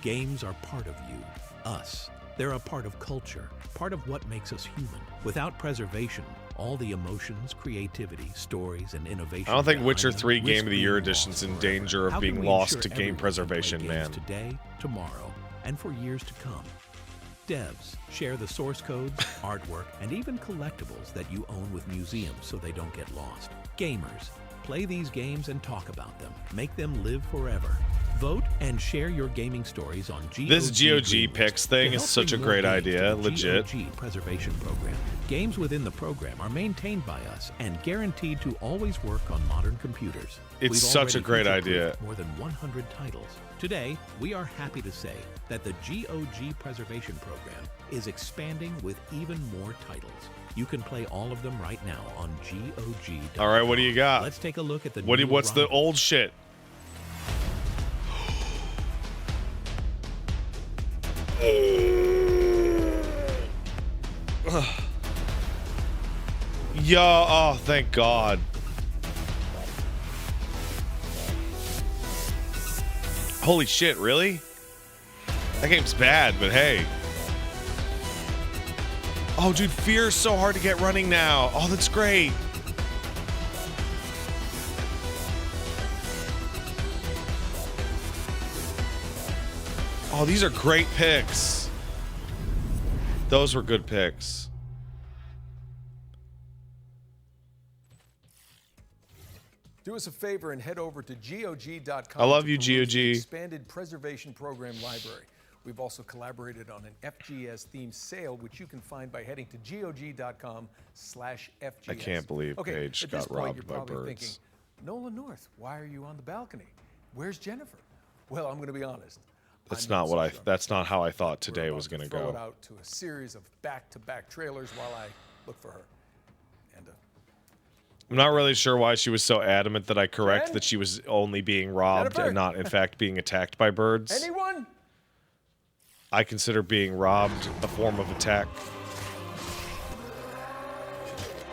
S2: Games are part of you, us. They're a part of culture, part of what makes us human. Without preservation, all the emotions, creativity, stories, and innovation.
S1: I don't think
S2: behind
S1: Witcher
S2: them
S1: 3
S2: risk
S1: Game of the
S2: being
S1: Year
S2: lost
S1: edition's in
S2: forever.
S1: danger of
S2: How can
S1: being
S2: we
S1: lost
S2: ensure
S1: to game
S2: everyone can play
S1: preservation,
S2: games
S1: man.
S2: Today, tomorrow, and for years to come. Devs share the source codes, artwork, and even collectibles that you own with museums so they don't get lost. Gamers, play these games and talk about them. Make them live forever. Vote and share your gaming stories on GOG.
S1: This GOG
S2: Dreamers
S1: picks
S2: to
S1: thing is
S2: help
S1: such a
S2: bring more
S1: great
S2: games to
S1: idea,
S2: the
S1: legit.
S2: GOG preservation program. Games within the program are maintained by us and guaranteed to always work on modern computers.
S1: It's
S2: We've
S1: such a
S2: already
S1: great
S2: future-proofed
S1: idea.
S2: More than 100 titles. Today, we are happy to say that the GOG preservation program is expanding with even more titles. You can play all of them right now on GOG.
S1: All right, what do you got?
S2: Let's take a look at the
S1: What's the old shit? Yo, oh, thank God. Holy shit, really? That game's bad, but hey. Oh, dude, Fear is so hard to get running now. Oh, that's great. Oh, these are great picks. Those were good picks.
S4: Do us a favor and head over to GOG.com.
S1: I love you,
S4: to peruse the
S1: GOG.
S4: Expanded Preservation Program Library. We've also collaborated on an FGS-themed sale, which you can find by heading to GOG.com/FGS.
S1: I can't believe Paige
S4: at this
S1: got
S4: point,
S1: robbed
S4: you're
S1: by
S4: probably
S1: birds.
S4: thinking, Nolan North, why are you on the balcony? Where's Jennifer? Well, I'm going to be honest.
S1: That's not what I. That's not how I thought today was going to
S4: Throw it
S1: go.
S4: out to a series of back-to-back trailers while I look for her. And
S1: I'm not really sure why she was so adamant that I correct
S4: Jen?
S1: that she was only being robbed
S4: Jennifer?
S1: and not, in fact, being attacked by birds.
S4: anyone?
S1: I consider being robbed a form of attack.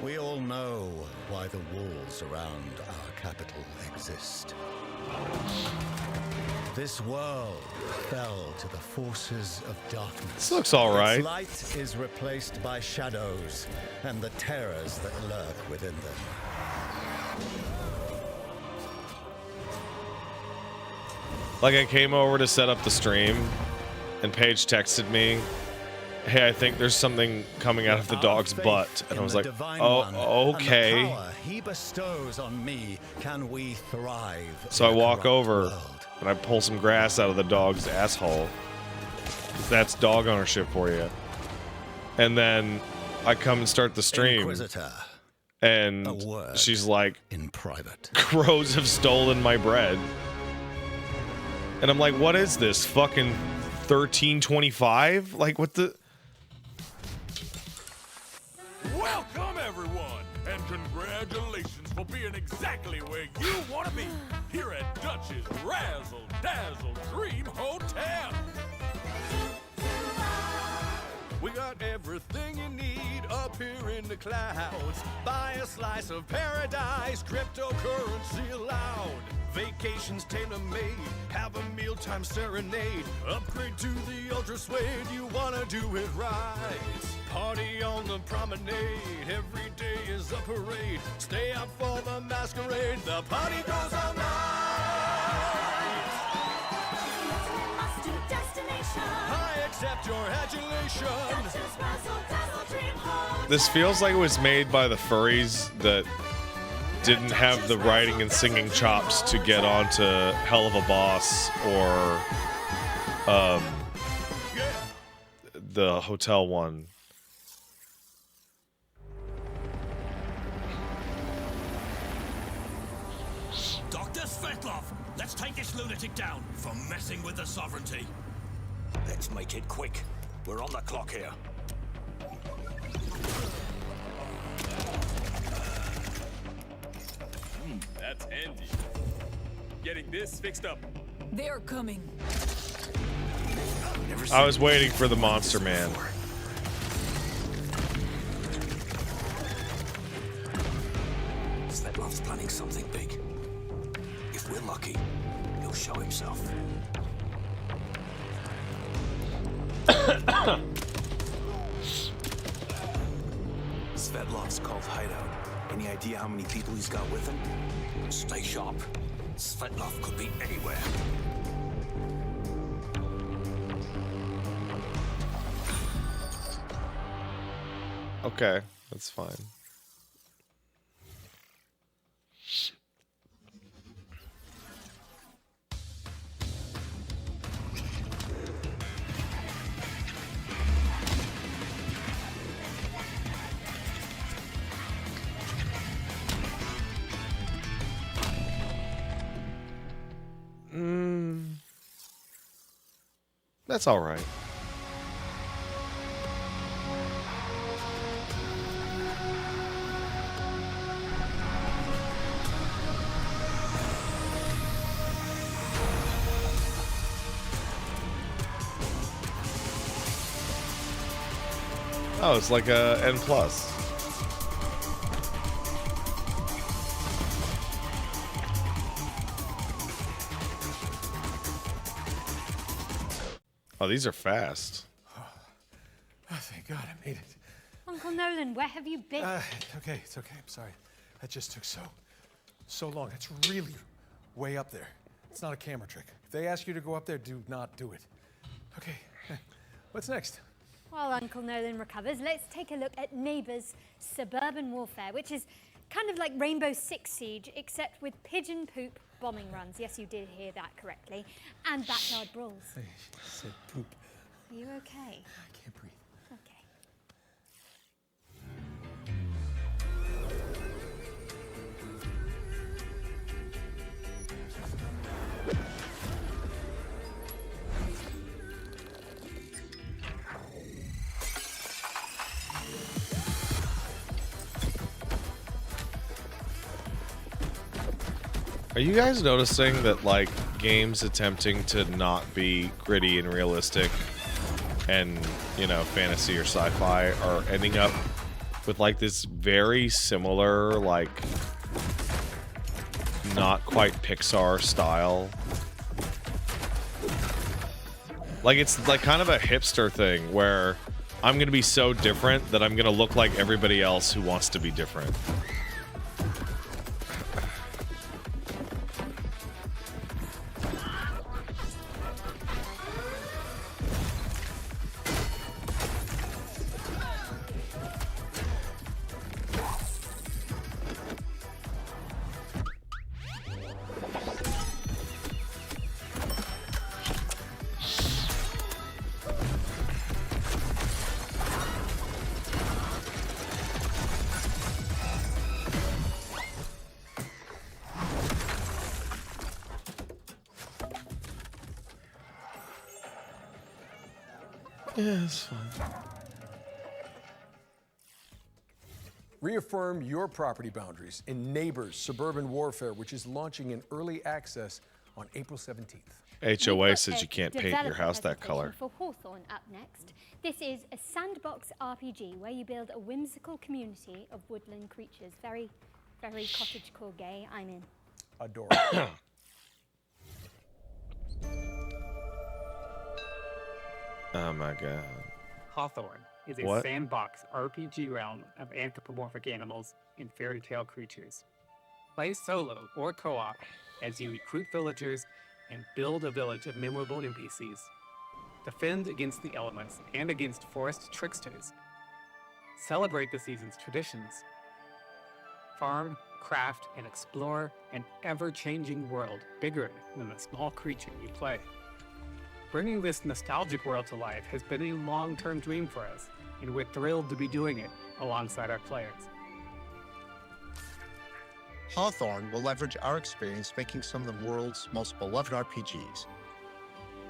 S21: We all know why the walls around our capital exist. This world fell to the forces of darkness.
S1: This looks all right.
S21: Its light is replaced by shadows and the terrors that lurk within them.
S1: Like, I came over to set up the stream, and Paige texted me, "Hey, I think there's something coming out of the dog's butt," and I was like, "Oh, okay."
S21: And the power he bestows on me, can we thrive?
S1: So I
S21: in a
S1: walk
S21: corrupt
S1: over
S21: world?
S1: and I pull some grass out of the dog's asshole. 'Cause that's dog ownership for you. And then I come and start the stream.
S21: Inquisitor,
S1: and
S21: a word
S1: she's like,
S21: in private.
S1: "Crows have stolen my bread." And I'm like, "What is this? Fucking 1325? Like, what the?"
S22: Welcome, everyone, and congratulations for being exactly where you want to be here at Dutch's Razzle Dazzle Dream Hotel. We got everything you need up here in the clouds. Buy a slice of paradise, cryptocurrency allowed. Vacations tailor-made, have a mealtime serenade. Upgrade to the ultra suede, you wanna do it right. Party on the promenade, every day is a parade. Stay up for the masquerade, the party goes all night. I accept your adulation.
S1: This feels like it was made by the furries that didn't have the writing and singing chops to get onto Hell of a Boss or the hotel one.
S5: Let's take this lunatic down for messing with the sovereignty.
S7: Let's make it quick. We're on the clock here.
S23: That's handy. Getting this fixed up.
S15: They're coming.
S1: I was waiting for the monster man.
S7: Svetlov's planning something big. If we're lucky, he'll show himself.
S24: Svetlov's called Hideout. Any idea how many people he's got with him?
S7: Stay sharp. Svetlov could be anywhere.
S1: Okay, that's fine. That's all right. Oh, it's like a N+. Oh, these are fast.
S4: Oh, thank God I made it.
S3: Uncle Nolan, where have you been?
S4: Okay, it's okay. I'm sorry. That just took so long. It's really way up there. It's not a camera trick. If they ask you to go up there, do not do it. Okay, what's next?
S3: While Uncle Nolan recovers, let's take a look at Neighbors Suburban Warfare, which is kind of like Rainbow Six Siege, except with pigeon poop bombing runs. Yes, you did hear that correctly. And backyard brawls.
S4: I said poop.
S3: Are you okay?
S4: I can't breathe.
S3: Okay.
S1: Are you guys noticing that, like, games attempting to not be gritty and realistic and, you know, fantasy or sci-fi are ending up with, like, this very similar, like, not quite Pixar style? Like, it's, like, kind of a hipster thing where I'm gonna be so different that I'm gonna look like everybody else who wants to be different. Yeah, it's fine.
S4: Reaffirm your property boundaries in Neighbors Suburban Warfare, which is launching in early access on April 17th.
S1: HOA says you can't paint your house that color.
S3: For Hawthorne up next. This is a sandbox RPG where you build a whimsical community of woodland creatures. Very, very cottagecore gay. I'm in.
S4: Adorable.
S1: Oh my god.
S25: Hawthorne is a
S1: What?
S25: sandbox RPG realm of anthropomorphic animals and fairy tale creatures. Play solo or co-op as you recruit villagers and build a village of memorable NPCs. Defend against the elements and against forest tricksters. Celebrate the season's traditions. Farm, craft, and explore an ever-changing world bigger than the small creature you play. Bringing this nostalgic world to life has been a long-term dream for us, and we're thrilled to be doing it alongside our players.
S21: Hawthorne will leverage our experience making some of the world's most beloved RPGs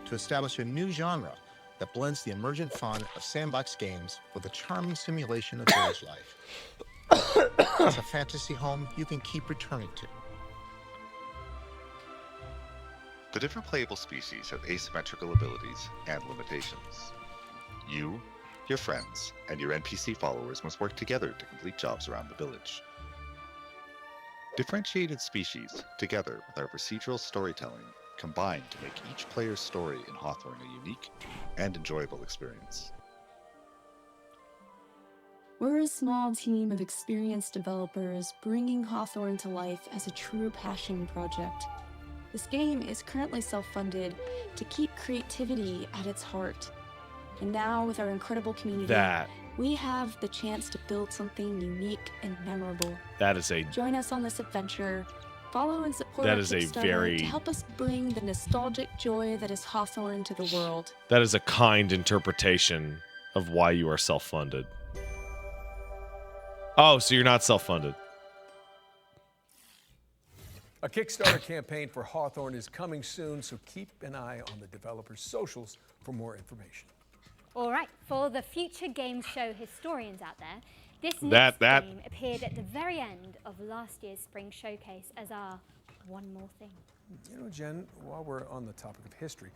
S21: to establish a new genre that blends the emergent fun of sandbox games with a charming simulation of village life. It's a fantasy home you can keep returning to.
S6: The different playable species have asymmetrical abilities and limitations. You, your friends, and your NPC followers must work together to complete jobs around the village. Differentiated species, together with our procedural storytelling, combine to make each player's story in Hawthorne a unique and enjoyable experience.
S15: We're a small team of experienced developers bringing Hawthorne to life as a true passion project. This game is currently self-funded to keep creativity at its heart. And now, with our incredible community, we have the chance to build something unique and memorable. Join us on this adventure. Follow and support our Kickstarter to help us bring the nostalgic joy that is Hawthorne to the world.
S1: That is a kind interpretation of why you are self-funded. Oh, so you're not self-funded.
S4: A Kickstarter campaign for Hawthorne is coming soon, so keep an eye on the developers' socials for more information.
S3: All right, for the future game show historians out there, this next game appeared at the very end of last year's Spring Showcase as our one more thing.
S4: You know, Jen, while we're on the topic of history,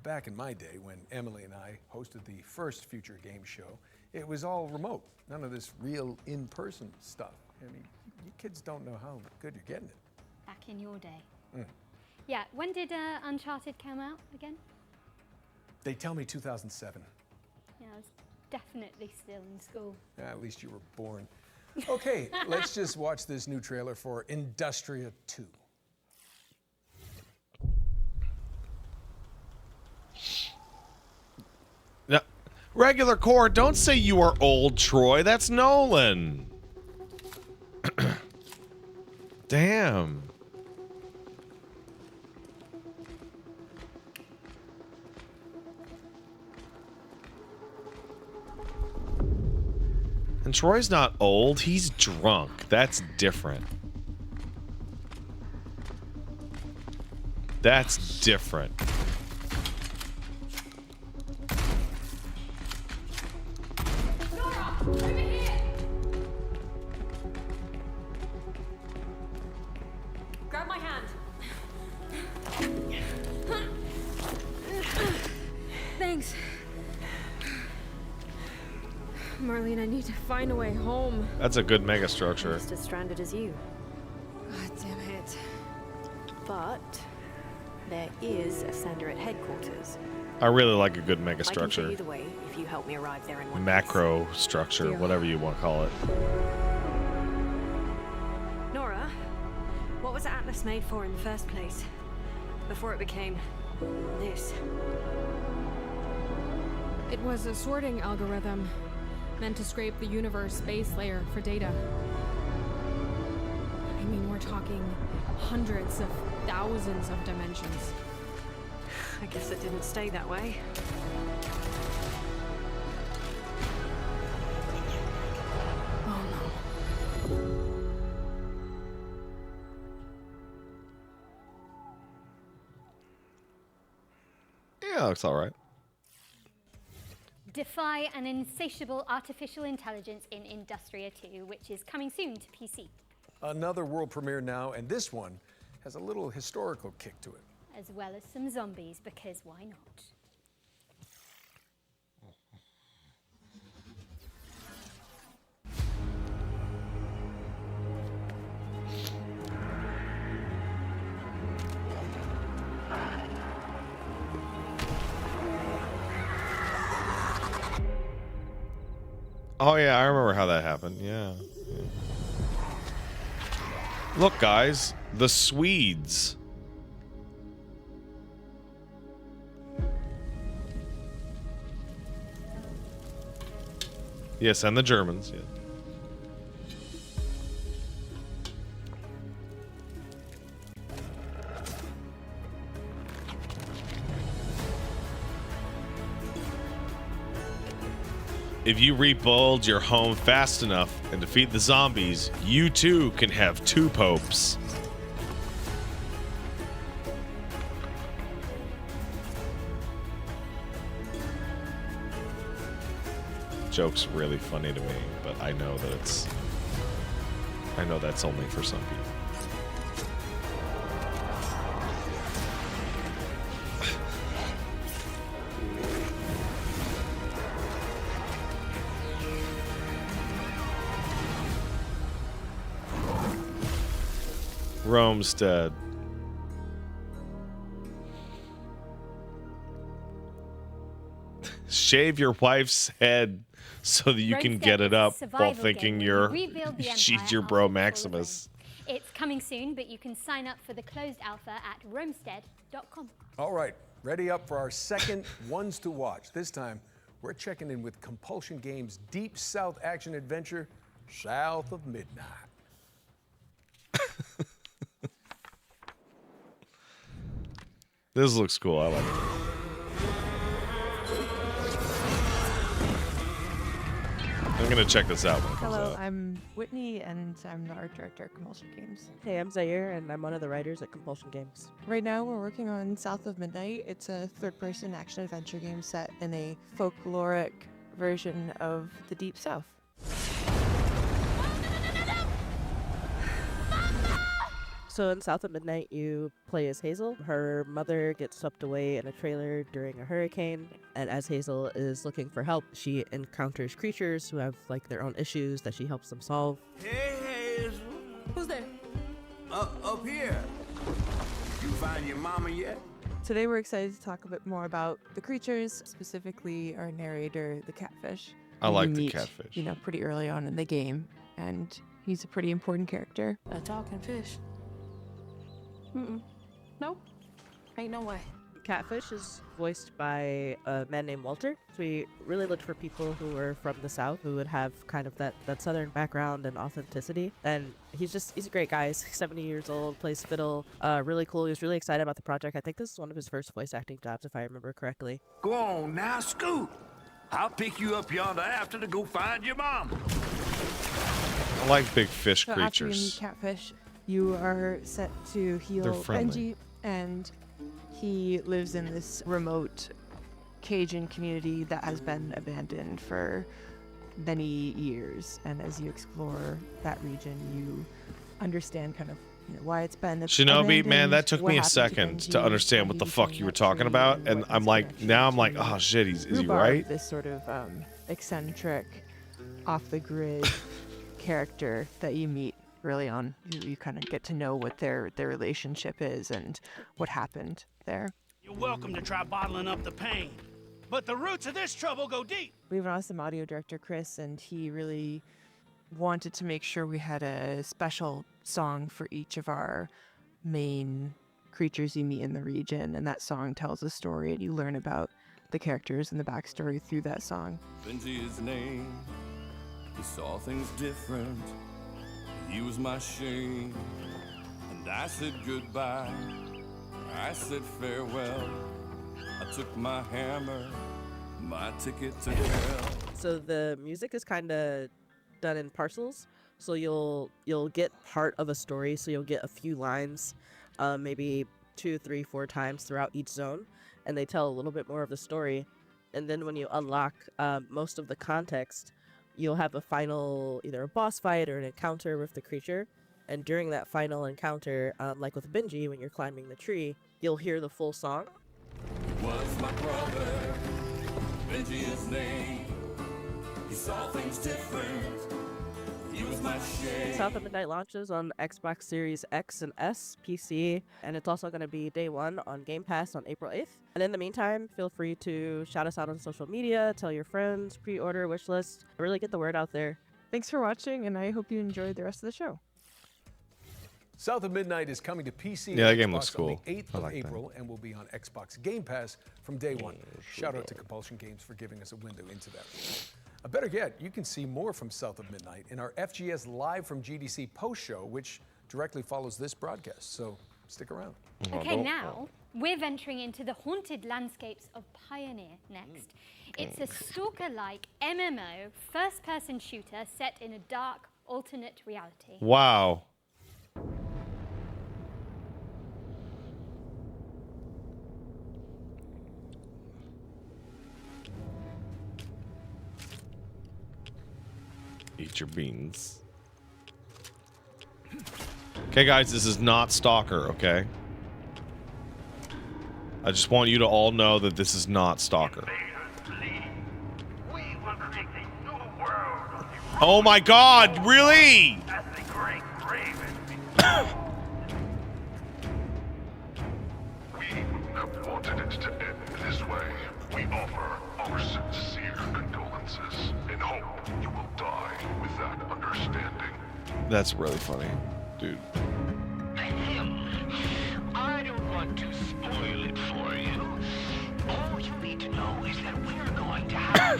S4: back in my day when Emily and I hosted the first Future Game Show, it was all remote. None of this real in-person stuff. I mean, you kids don't know how good you're getting it.
S3: Back in your day. Yeah, when did Uncharted come out again?
S4: They tell me 2007.
S3: Yeah, I was definitely still in school.
S4: Yeah, at least you were born. Okay, let's just watch this new trailer for Industria 2.
S1: No, regular core, don't say you are old, Troy. That's Nolan. Damn. And Troy's not old, he's drunk. That's different. That's different.
S8: Nora, over here! Grab my hand. Thanks. Marlene, I need to find a way home.
S1: That's a good mega structure.
S8: Just as stranded as you. God damn it. But there is a sender at headquarters.
S1: I really like a good mega
S8: I can
S1: structure.
S8: show you the way if you help me arrive there in one
S1: Macro structure, whatever you want to call it.
S8: Nora, what was Atlas made for in the first place? Before it became this?
S10: It was a sorting algorithm meant to scrape the universe base layer for data. I mean, we're talking hundreds of thousands of dimensions.
S8: I guess it didn't stay that way. Oh no.
S1: Yeah, looks all right.
S3: Defy an insatiable artificial intelligence in Industria 2, which is coming soon to PC.
S4: Another world premiere now, and this one has a little historical kick to it.
S3: As well as some zombies, because why not?
S1: Oh yeah, I remember how that happened. Yeah. Look, guys, the Swedes. Yes, and the Germans. Yeah. if you rebuild your home fast enough and defeat the zombies, you too can have 2 popes. Joke's really funny to me, but I know that that's only for some people. Rome's dead. Shave your wife's head so that you can get it up while thinking she's your bro Maximus.
S3: It's coming soon, but you can sign up for the closed alpha at roamstead.com.
S4: All right, ready up for our second ones to watch. This time, we're checking in with Compulsion Games' Deep South action adventure, South of Midnight.
S1: This looks cool. I like it. I'm gonna check this out when it comes
S9: Hello,
S1: out.
S9: I'm Whitney, and I'm the art director at Compulsion Games.
S11: Hey, I'm Zaire, and I'm one of the writers at Compulsion Games.
S9: Right now, we're working on South of Midnight. It's a third-person action-adventure game set in a folkloric version of the Deep South.
S11: So in South of Midnight, you play as Hazel. Her mother gets swept away in a trailer during a hurricane, and as Hazel is looking for help, she encounters creatures who have like their own issues that she helps them solve.
S24: Hey, Hazel.
S9: Who's there?
S24: Up here. You find your mama yet?
S9: Today, we're excited to talk a bit more about the creatures, specifically our narrator, the catfish.
S1: I
S9: who
S1: like
S9: you
S1: the
S9: meet,
S1: catfish.
S9: You know, pretty early on in the game, and he's a pretty important character.
S8: A talking fish. Nope. Ain't no way.
S11: Catfish is voiced by a man named Walter. So we really looked for people who were from the South who would have kind of that southern background and authenticity. And he's a great guy. He's 70 years old, plays fiddle, really cool. He was really excited about the project. I think this is one of his first voice acting jobs, if I remember correctly.
S24: Go on now, scoot. I'll pick you up yonder after to go find your mom.
S1: I like big fish
S9: So after you meet
S1: creatures.
S9: Catfish, you are set to heal
S1: They're friendly.
S9: Benji, and he lives in this remote Cajun community that has been abandoned for many years. And as you explore that region, you understand kind of why it's been
S1: Shinobi, man, that took
S9: what
S1: me a
S9: happened to
S1: second
S9: Benji,
S1: to understand what the fuck you were talking about, and I'm like, oh shit, is he
S9: Rhubarb,
S1: right?
S9: This sort of eccentric, off the grid character that you meet early on. You kind of get to know what their relationship is and what happened there.
S12: You're welcome to try bottling up the pain, but the roots of this trouble go deep.
S9: We have an awesome audio director, Chris, and he really wanted to make sure we had a special song for each of our main creatures you meet in the region, and that song tells a story, and you learn about the characters and the backstory through that song.
S22: Benji his name, he saw things different. He was my shame, and I said goodbye. I said farewell. I took my hammer, my ticket to hell.
S11: So the music is kind of done in parcels. So you'll get part of a story. So you'll get a few lines, maybe 2, 3, 4 times throughout each zone, and they tell a little bit more of the story. And then when you unlock most of the context, you'll have a final, either a boss fight or an encounter with the creature. And during that final encounter, like with Benji, when you're climbing the tree, you'll hear the full song.
S22: Was my brother, Benji his name. He saw things different. He was my shame.
S11: South of Midnight launches on Xbox Series X and S, PC, and it's also going to be day 1 on Game Pass on April 8th. And in the meantime, feel free to shout us out on social media, tell your friends, pre-order, wishlist, really get the word out there.
S9: Thanks for watching, and I hope you enjoyed the rest of the show.
S4: South of Midnight is coming to PC
S1: Yeah, that
S4: and
S1: game
S4: Xbox
S1: looks cool.
S4: on the 8th
S1: I
S4: of
S1: like that.
S4: April and will be on Xbox Game Pass from day 1. Shout out to Compulsion Games for giving us a window into that. Better yet, you can see more from South of Midnight in our FGS Live from GDC post show, which directly follows this broadcast. So stick around.
S3: Okay, now We're venturing into the haunted landscapes of Pioneer next. It's a stalker-like MMO, first-person shooter set in a dark, alternate reality.
S1: Wow. Eat your beans. Okay, guys, this is not Stalker, okay? I just want you to all know that this is not Stalker. Oh my God, really?
S13: We have wanted it to end this way. We offer our sincere condolences and hope you will die with that understanding.
S1: That's really funny, dude.
S16: I don't want to spoil it for you. All you need to know is that we're going to have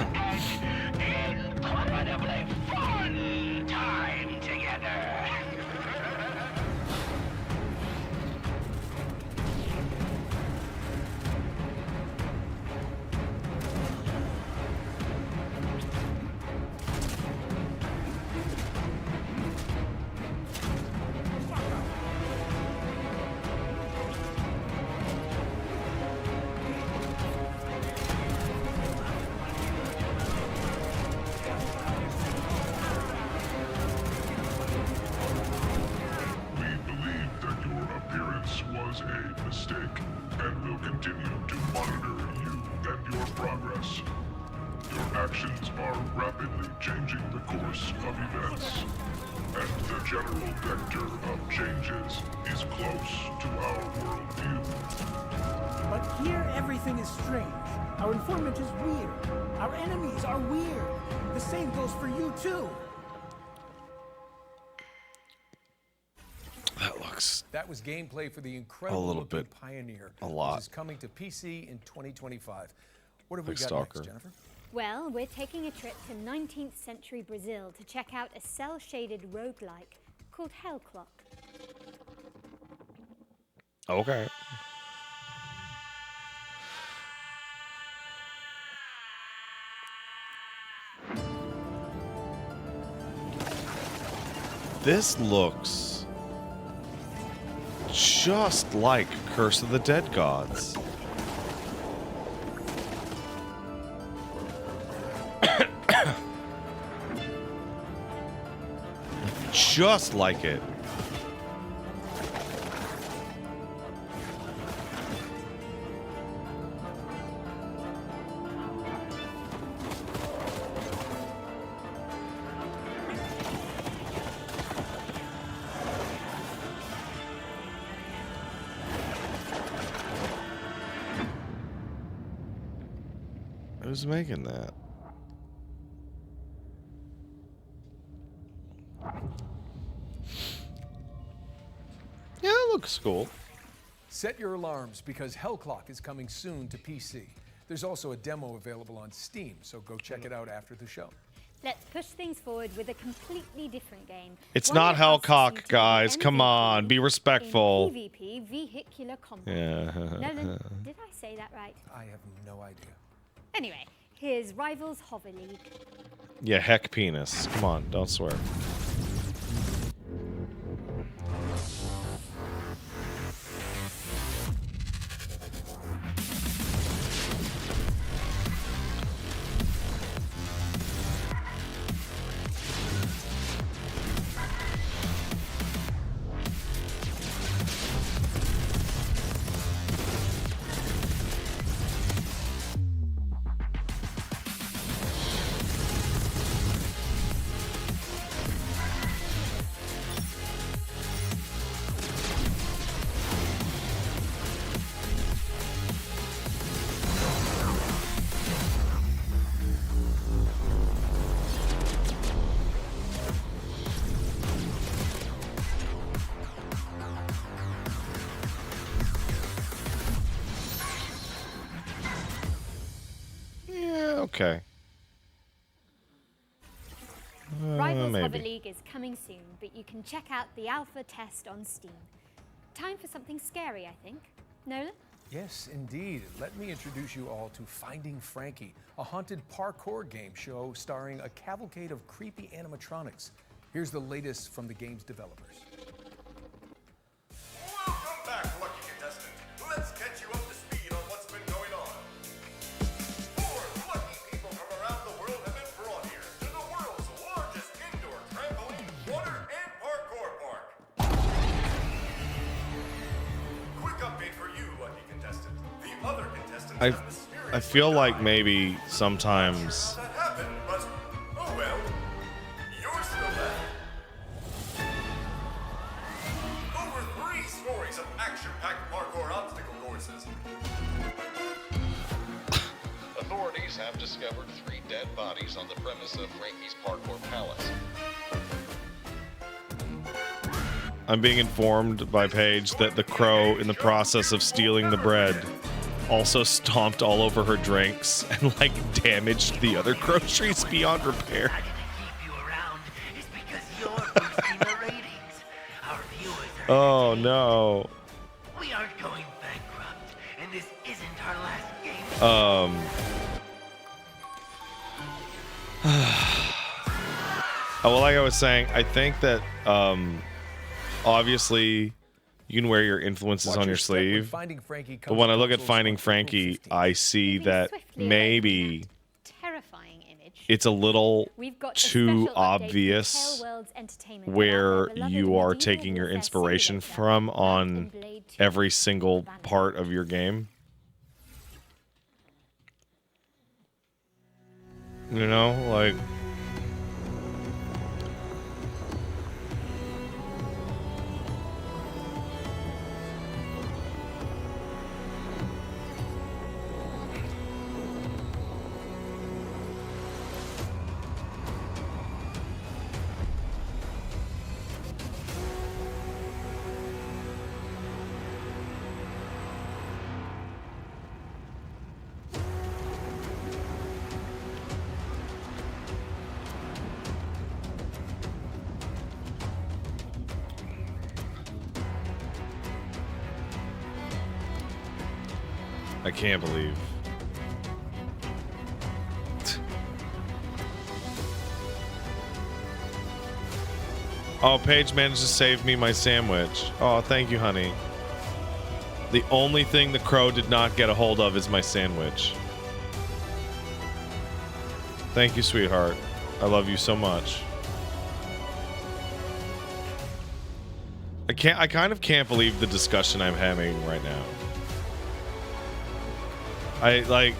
S16: an incredibly fun time together.
S13: Was a mistake, and will continue to monitor you and your progress. Your actions are rapidly changing the course of events, and the general vector of changes is close to our worldview.
S12: But here everything is strange. Our informant is weird. Our enemies are weird. The same goes for you too.
S4: That was gameplay for the incredible looking Pioneer.
S1: A lot.
S4: Which is coming to PC in 2025. What have we
S1: Big
S4: got
S1: Stalker.
S4: next, Jennifer?
S3: Well, we're taking a trip to 19th century Brazil to check out a cell-shaded roguelike called Hell Clock.
S1: Okay. This looks just like Curse of the Dead Gods. Just like it. Who's making that? Yeah, it looks cool.
S4: Set your alarms because Hell Clock is coming soon to PC. There's also a demo available on Steam, so go check it out after the show.
S3: Let's push things forward with a completely different game.
S1: It's
S3: One
S1: not
S3: that asks you
S1: Hellcock,
S3: to
S1: guys.
S3: be
S1: Come
S3: MVP
S1: on, be respectful.
S3: in PvP vehicular combat.
S1: Yeah.
S3: Nolan, did I say that right?
S4: I have no idea.
S3: Anyway, here's Rivals Hover League.
S1: Yeah, heck penis. Come on, don't swear. Okay.
S3: Rivals Hover
S1: Maybe.
S3: League is coming soon, but you can check out the alpha test on Steam. Time for something scary, I think. Nolan?
S4: Yes, indeed. Let me introduce you all to Finding Frankie, a haunted parkour game show starring a cavalcade of creepy animatronics. Here's the latest from the game's developers.
S14: Welcome back, lucky contestant. Let's catch you up to speed on what's been going on. 4 lucky people from around the world have been brought here to the world's largest indoor trampoline, water, and parkour park. Quick update for you, lucky contestant. The other contestants have mysteriously
S1: I feel like maybe sometimes
S14: that happened, but oh well. You're still left. Over 3 stories of action-packed parkour obstacle courses.
S6: Authorities have discovered 3 dead bodies on the premise of Frankie's Parkour Palace.
S1: I'm being informed by Paige that the crow, in the process of stealing the bread, also stomped all over her drinks and like damaged the other groceries beyond repair. Oh no.
S16: We aren't going bankrupt, and this isn't our last game.
S1: Well, like I was saying, I think that obviously you can wear your influences
S4: Watch
S1: on
S4: your
S1: your
S4: step when
S1: sleeve.
S4: Finding Frankie
S1: But
S4: comes
S1: when I
S4: to
S1: look at
S4: consoles
S1: Finding
S4: on April
S1: Frankie,
S4: 15th.
S1: I see that maybe
S3: Terrifying image.
S1: it's a little
S3: We've got a
S1: too
S3: special update from
S1: obvious
S3: Tale Worlds Entertainment
S1: where
S3: about their beloved
S1: you are
S3: medieval
S1: taking your
S3: warfare
S1: inspiration
S3: simulator,
S1: from
S3: Mount
S1: on
S3: and Blade 2.
S1: every single part of your game. You know, like I can't believe. Oh, Paige managed to save me my sandwich. Oh, thank you, honey. The only thing the crow did not get a hold of is my sandwich. Thank you, sweetheart. I love you so much. I kind of can't believe the discussion I'm having right now. I like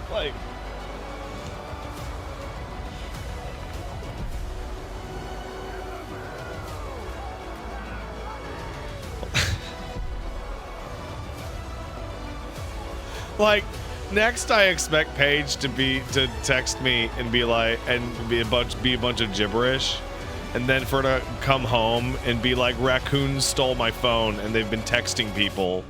S1: like like next I expect Paige to text me and be like and be a bunch of gibberish, and then for her to come home and be like, raccoons stole my phone and they've been texting people.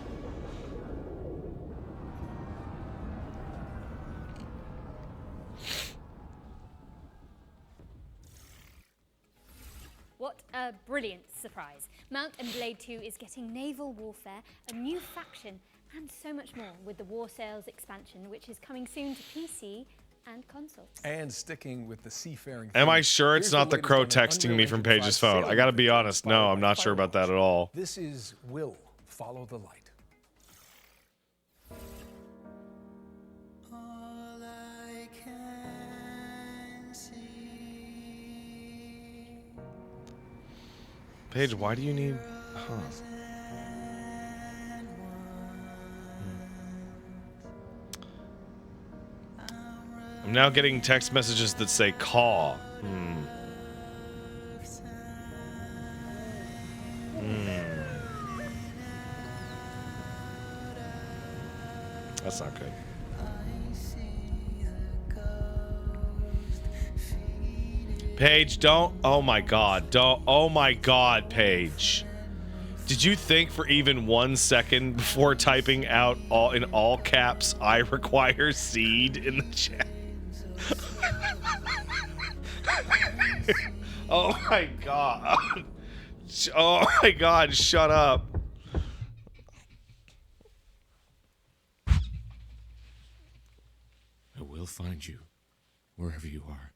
S3: What a brilliant surprise. Mount and Blade 2 is getting naval warfare, a new faction, and so much more with the War Sales expansion, which is coming soon to PC and consoles.
S4: And sticking with the seafaring
S1: Am I
S4: theme,
S1: sure it's
S4: here's
S1: not the
S4: latest
S1: crow
S4: on an
S1: texting me
S4: Unreal
S1: from
S4: Engine
S1: Paige's
S4: 5
S1: phone? I
S4: sailing
S1: gotta be
S4: adventure
S1: honest. No,
S4: inspired
S1: I'm
S4: by
S1: not sure about that at all.
S4: This is Will Follow the Light.
S1: Paige, why do you need... Huh. I'm now getting text messages that say caw. That's not good. Paige, don't. Oh my God. Don't. Oh my God, Paige. Did you think for even 1 second before typing out in all caps, I require seed in the chat? Oh my god. Oh my god, shut up.
S2: I will find you, wherever you are.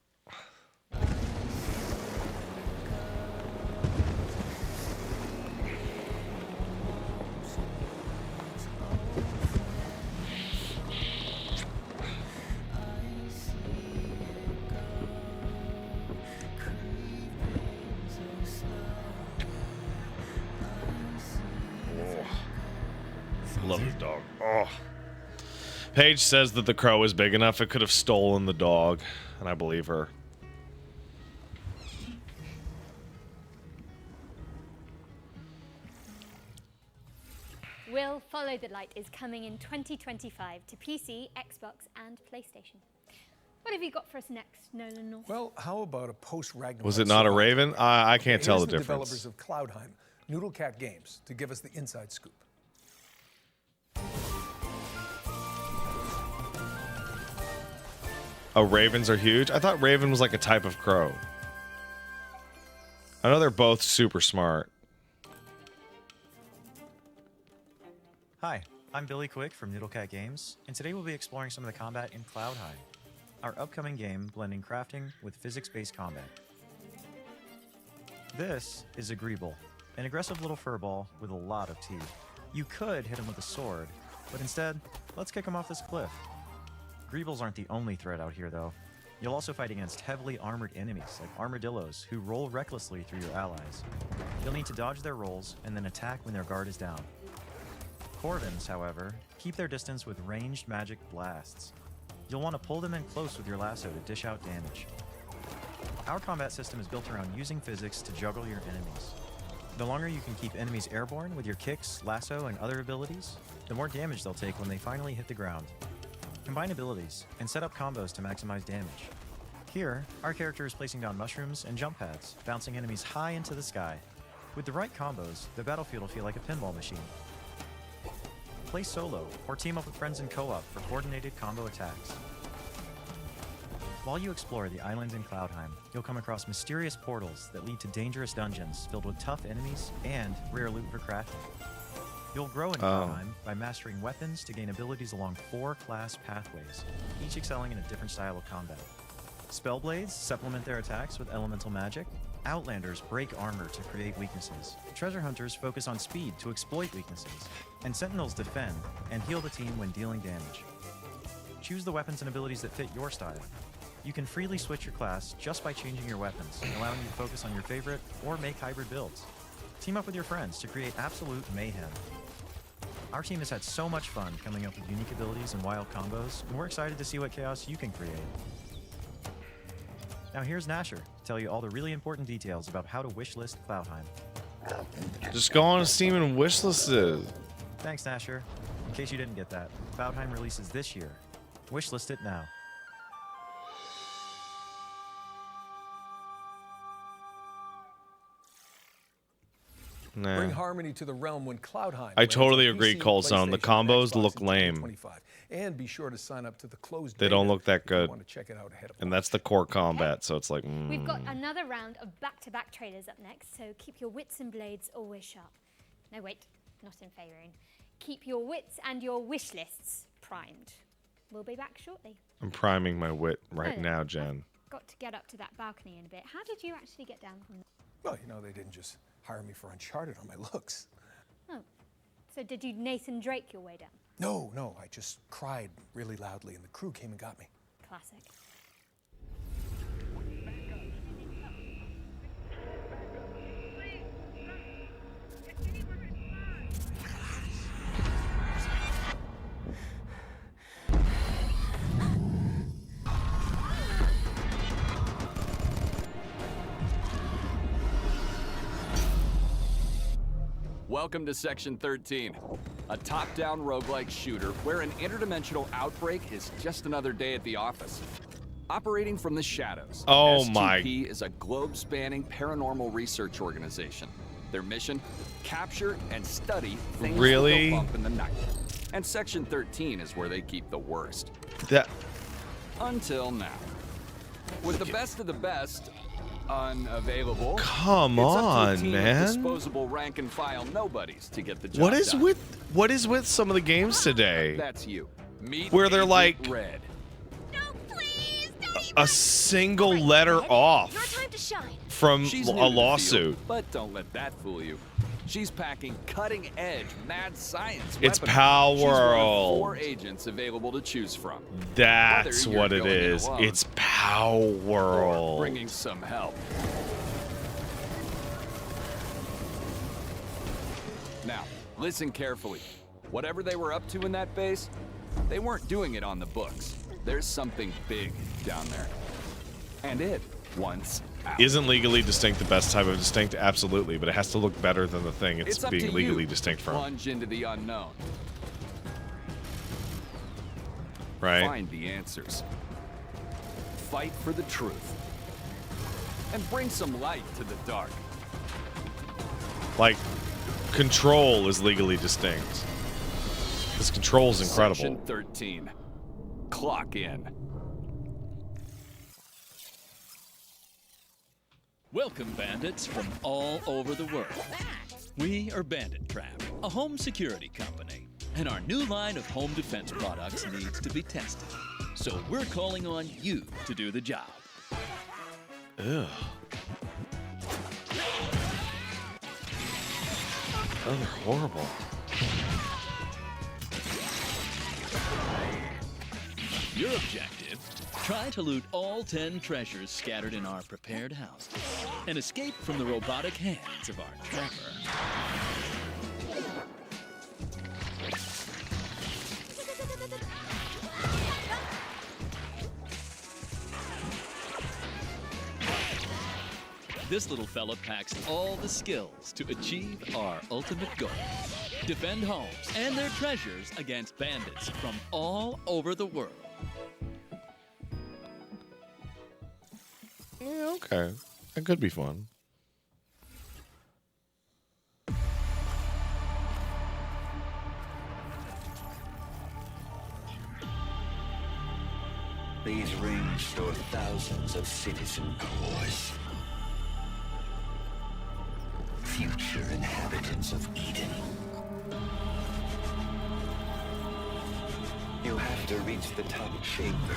S1: Love his dog. Oh. Paige says that the crow is big enough it could have stolen the dog, and I believe her.
S3: Will Follow the Light is coming in 2025 to PC, Xbox, and PlayStation. What have you got for us next, Nolan North?
S4: Well, how about a post-Ragnarok?
S1: Was it not a raven? I can't tell the
S4: Here's
S1: difference.
S4: Developers of Cloudheim, Noodlecat Games, to give us the inside scoop.
S1: Oh, ravens are huge? I thought raven was like a type of crow. I know they're both super smart.
S17: Hi, I'm Billy Quick from Noodlecat Games, and today we'll be exploring some of the combat in Cloudheim, our upcoming game blending crafting with physics-based combat. This is a Greeble, an aggressive little furball with a lot of teeth. You could hit him with a sword, but instead, let's kick him off this cliff. Greebles aren't the only threat out here, though. You'll also fight against heavily armored enemies like armadillos who roll recklessly through your allies. You'll need to dodge their rolls and then attack when their guard is down. Corvins, however, keep their distance with ranged magic blasts. You'll want to pull them in close with your lasso to dish out damage. Our combat system is built around using physics to juggle your enemies. The longer you can keep enemies airborne with your kicks, lasso, and other abilities, the more damage they'll take when they finally hit the ground. Combine abilities and set up combos to maximize damage. Here, our character is placing down mushrooms and jump pads, bouncing enemies high into the sky. With the right combos, the battlefield will feel like a pinball machine. Play solo or team up with friends in co-op for coordinated combo attacks. While you explore the islands in Cloudheim, you'll come across mysterious portals that lead to dangerous dungeons filled with tough enemies and rare loot for crafting. You'll grow in Cloudheim by mastering weapons to gain abilities along 4 class pathways, each excelling in a different style of combat. Spellblades supplement their attacks with elemental magic. Outlanders break armor to create weaknesses. Treasure hunters focus on speed to exploit weaknesses. And sentinels defend and heal the team when dealing damage. Choose the weapons and abilities that fit your style. You can freely switch your class just by changing your weapons, allowing you to focus on your favorite or make hybrid builds. Team up with your friends to create absolute mayhem. Our team has had so much fun coming up with unique abilities and wild combos, and we're excited to see what chaos you can create. Now here's Nasher to tell you all the really important details about how to wishlist Cloudheim.
S1: Just go on Steam and wishlist it.
S17: Thanks, Nasher. In case you didn't get that, Cloudheim releases this year. Wishlist it now.
S1: Nah.
S4: Bring harmony to the realm when Cloudheim.
S1: I totally
S4: lands on
S1: agree,
S4: PC,
S1: Cold Zone. The
S4: PlayStation,
S1: combos
S4: Xbox
S1: look
S4: in
S1: lame.
S4: 2025. And be sure to sign up to the closed
S1: They
S4: beta
S1: don't look that
S4: if you
S1: good.
S4: want to check it out ahead of
S1: And that's the core combat, so it's like,
S3: We've got another round of back-to-back trailers up next, so keep your wits and blades always sharp. No, wait, not in favouring. Keep your wits and your wish lists primed. We'll be back shortly.
S1: I'm priming my wit right
S3: Oh,
S1: now, Jen.
S3: Got to get up to that balcony in a bit. How did you actually get down from there?
S4: Well, you know, they didn't just hire me for Uncharted on my looks.
S3: Oh, so did you Nathan Drake your way down?
S4: No, I just cried really loudly and the crew came and got me.
S3: Classic.
S23: Welcome to Section 13, a top-down roguelike shooter where an interdimensional outbreak is just another day at the office. Operating from the shadows,
S1: Oh
S23: STP is a globe-spanning paranormal research organization. Their mission? Capture and study things
S1: Really?
S23: that go bump in the night. And Section 13 is where they keep the worst.
S1: That
S23: Until now. With the best of the best, unavailable.
S1: Come
S23: It's up to a
S1: on,
S23: team of
S1: man.
S23: Disposable rank and file nobodies to get the job
S1: What is
S23: done.
S1: with some of the games today?
S23: That's you. Meet
S1: Where they're
S23: Agent
S1: like
S23: Red.
S1: a single letter off from
S23: She's
S1: a
S23: new to the field,
S1: lawsuit.
S23: but don't let that fool you. She's packing cutting-edge mad science.
S1: It's
S23: weaponry.
S1: Pow
S23: She's one of
S1: World.
S23: 4 agents available to choose from.
S1: That's
S23: Whether you're
S1: what it
S23: going in
S1: is.
S23: alone
S1: It's Pow
S23: or
S1: World.
S23: bringing some help. Now, listen carefully. Whatever they were up to in that base, they weren't doing it on the books. There's something big down there. And it wants out.
S1: Isn't legally distinct the best type of distinct? Absolutely, but it has to look better than the thing it's
S23: up
S1: being
S23: to
S1: legally
S23: you
S1: distinct
S23: to
S1: from.
S23: plunge into the unknown.
S1: Right?
S23: Find the answers. Fight for the truth. And bring some light to the dark.
S1: Like, Control is legally distinct. This Control's incredible.
S23: Section 13. Clock in.
S5: Welcome, bandits from all over the world. We are Bandit Trap, a home security company, and our new line of home defense products needs to be tested. So we're calling on you to do the job.
S1: Ugh. Oh, they're horrible.
S5: Your objective, try to loot all 10 treasures scattered in our prepared houses and escape from the robotic hands of our trapper. This little fella packs all the skills to achieve our ultimate goal. Defend homes and their treasures against bandits from all over the world.
S1: Yeah, okay. That could be fun.
S24: These rings store thousands of citizen cores. Future inhabitants of Eden. You have to reach the top chamber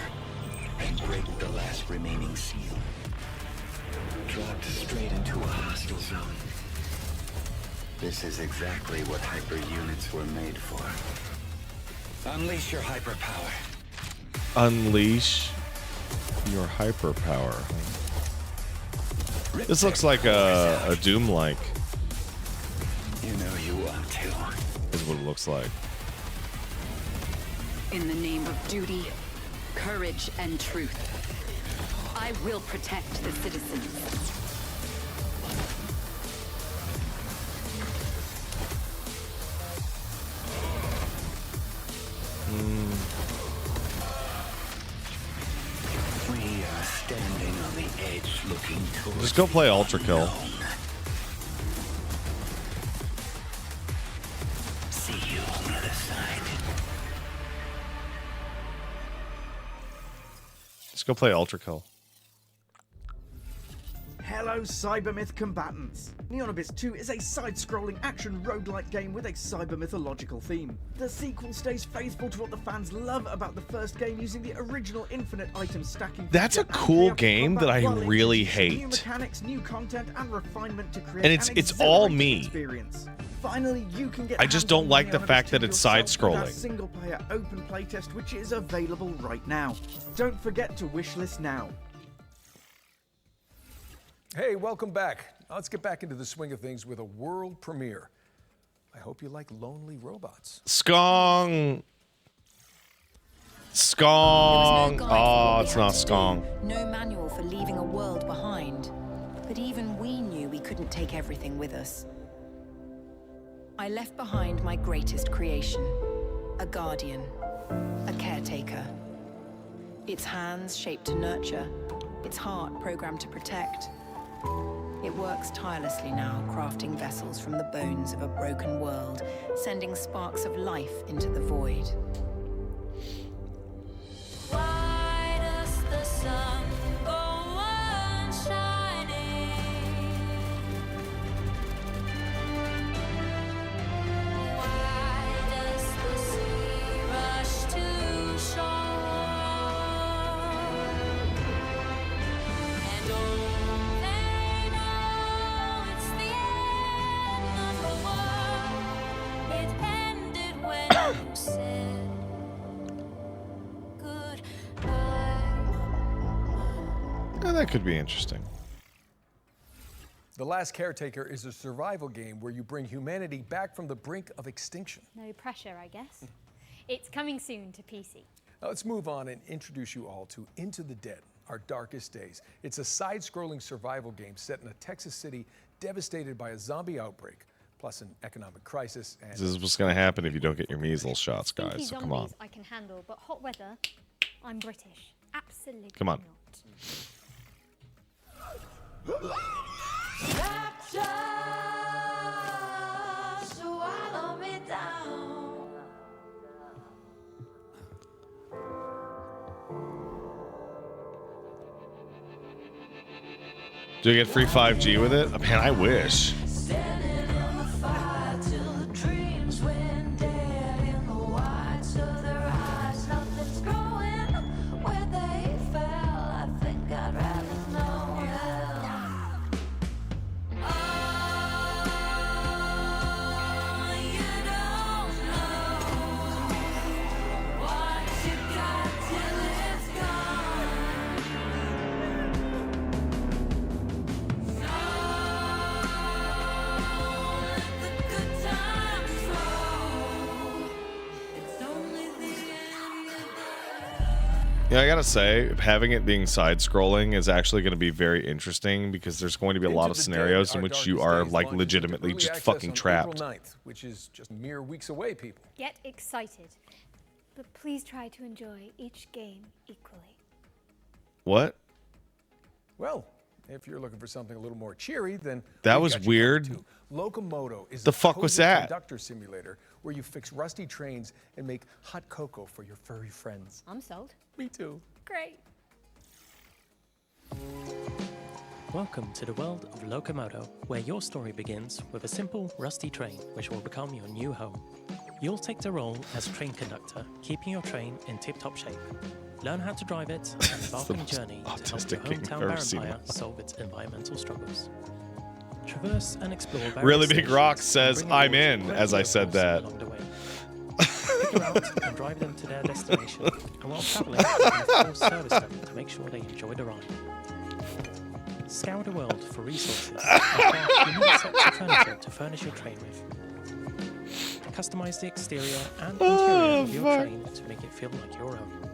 S24: and break the last remaining seal. Dropped straight into a hostile zone. This is exactly what hyper units were made for. Unleash your hyper power.
S1: Unleash your hyper power. This looks like a Doom-like.
S24: You know you want to.
S1: Is what it looks like.
S7: In the name of duty, courage, and truth, I will protect the citizens.
S24: We are standing on the edge looking towards
S1: Just go play Ultra Kill.
S24: See you on the other side.
S1: Let's go play Ultra Kill.
S18: Hello, Cybermyth combatants! Neon Abyss 2 is a side-scrolling action roguelike game with a cyber-mythological theme. The sequel stays faithful to what the fans love about the first game, using the original infinite item stacking.
S1: That's a
S18: feature and
S1: cool
S18: chaotic
S1: game
S18: combat
S1: that I
S18: while
S1: really
S18: introducing New
S1: hate.
S18: mechanics, new content, and refinement to create
S1: And it's
S18: an
S1: all
S18: exhilarating
S1: me.
S18: experience. Finally, you can get
S1: I just
S18: hands
S1: don't
S18: on
S1: like the
S18: Neon
S1: fact
S18: Abyss
S1: that
S18: 2
S1: it's
S18: yourself with our
S1: side-scrolling.
S18: single-player open playtest, which is available right now. Don't forget to wishlist now.
S4: Hey, welcome back. Now let's get back into the swing of things with a world premiere. I hope you like lonely robots.
S1: Skong. Skong. Oh, it's not Skong.
S19: No manual for leaving a world behind. But even we knew we couldn't take everything with us. I left behind my greatest creation. A guardian. A caretaker. Its hands shaped to nurture. Its heart programmed to protect. It works tirelessly now, crafting vessels from the bones of a broken world, sending sparks of life into the void.
S20: Why does the sun go on shining
S1: Yeah, that could be interesting.
S4: The Last Caretaker is a survival game where you bring humanity back from the brink of extinction.
S3: No pressure, I guess. It's coming soon to PC.
S4: Now let's move on and introduce you all to Into the Dead, Our Darkest Days. It's a side-scrolling survival game set in a Texas city devastated by a zombie outbreak, plus an economic crisis. And
S1: This is what's going to happen if you don't get your measles shots,
S3: Stinky
S1: guys. So come on.
S3: zombies I can handle, but hot weather, I'm British. Absolutely
S1: Come on. Do you get free 5G with it? Man, I wish. Yeah, I gotta say, having it being side-scrolling is actually going to be very interesting because there's going to be a lot of scenarios in which you are like legitimately just fucking trapped.
S4: April 9th, which is just mere weeks away, people.
S3: Get excited, but please try to enjoy each game equally.
S1: What?
S4: Well, if you're looking for something a little more cheery, then
S1: That
S4: we've
S1: was
S4: got you
S1: weird.
S4: covered, too. Locomoto is
S1: The
S4: a
S1: fuck was
S4: cozy
S1: that?
S4: conductor simulator where you fix rusty trains and make hot cocoa for your furry friends.
S3: I'm sold.
S4: Me too.
S3: Great.
S10: Welcome to the world of Locomoto, where your story begins with a simple, rusty train which will become your new home. You'll take the role as train conductor, keeping your train in tip-top shape. Learn how to drive it and embark on a journey to help your
S1: autistic game I've
S10: hometown
S1: ever seen in my
S10: Barenfire
S1: life.
S10: solve its environmental struggles. Traverse and explore various
S1: Really Big
S10: stations
S1: Rock
S10: and
S1: says,
S10: bring
S1: I'm
S10: aboard
S1: in,
S10: 20
S1: as I said
S10: locals
S1: that.
S10: along the way. Pick them out and drive them to their destination, and while traveling, you can of course service them to make sure they enjoy the ride. Scour the world for resources and craft unique sets of furniture to furnish your train with. Customize the exterior and interior of your
S1: fuck.
S10: train to make it feel like your own.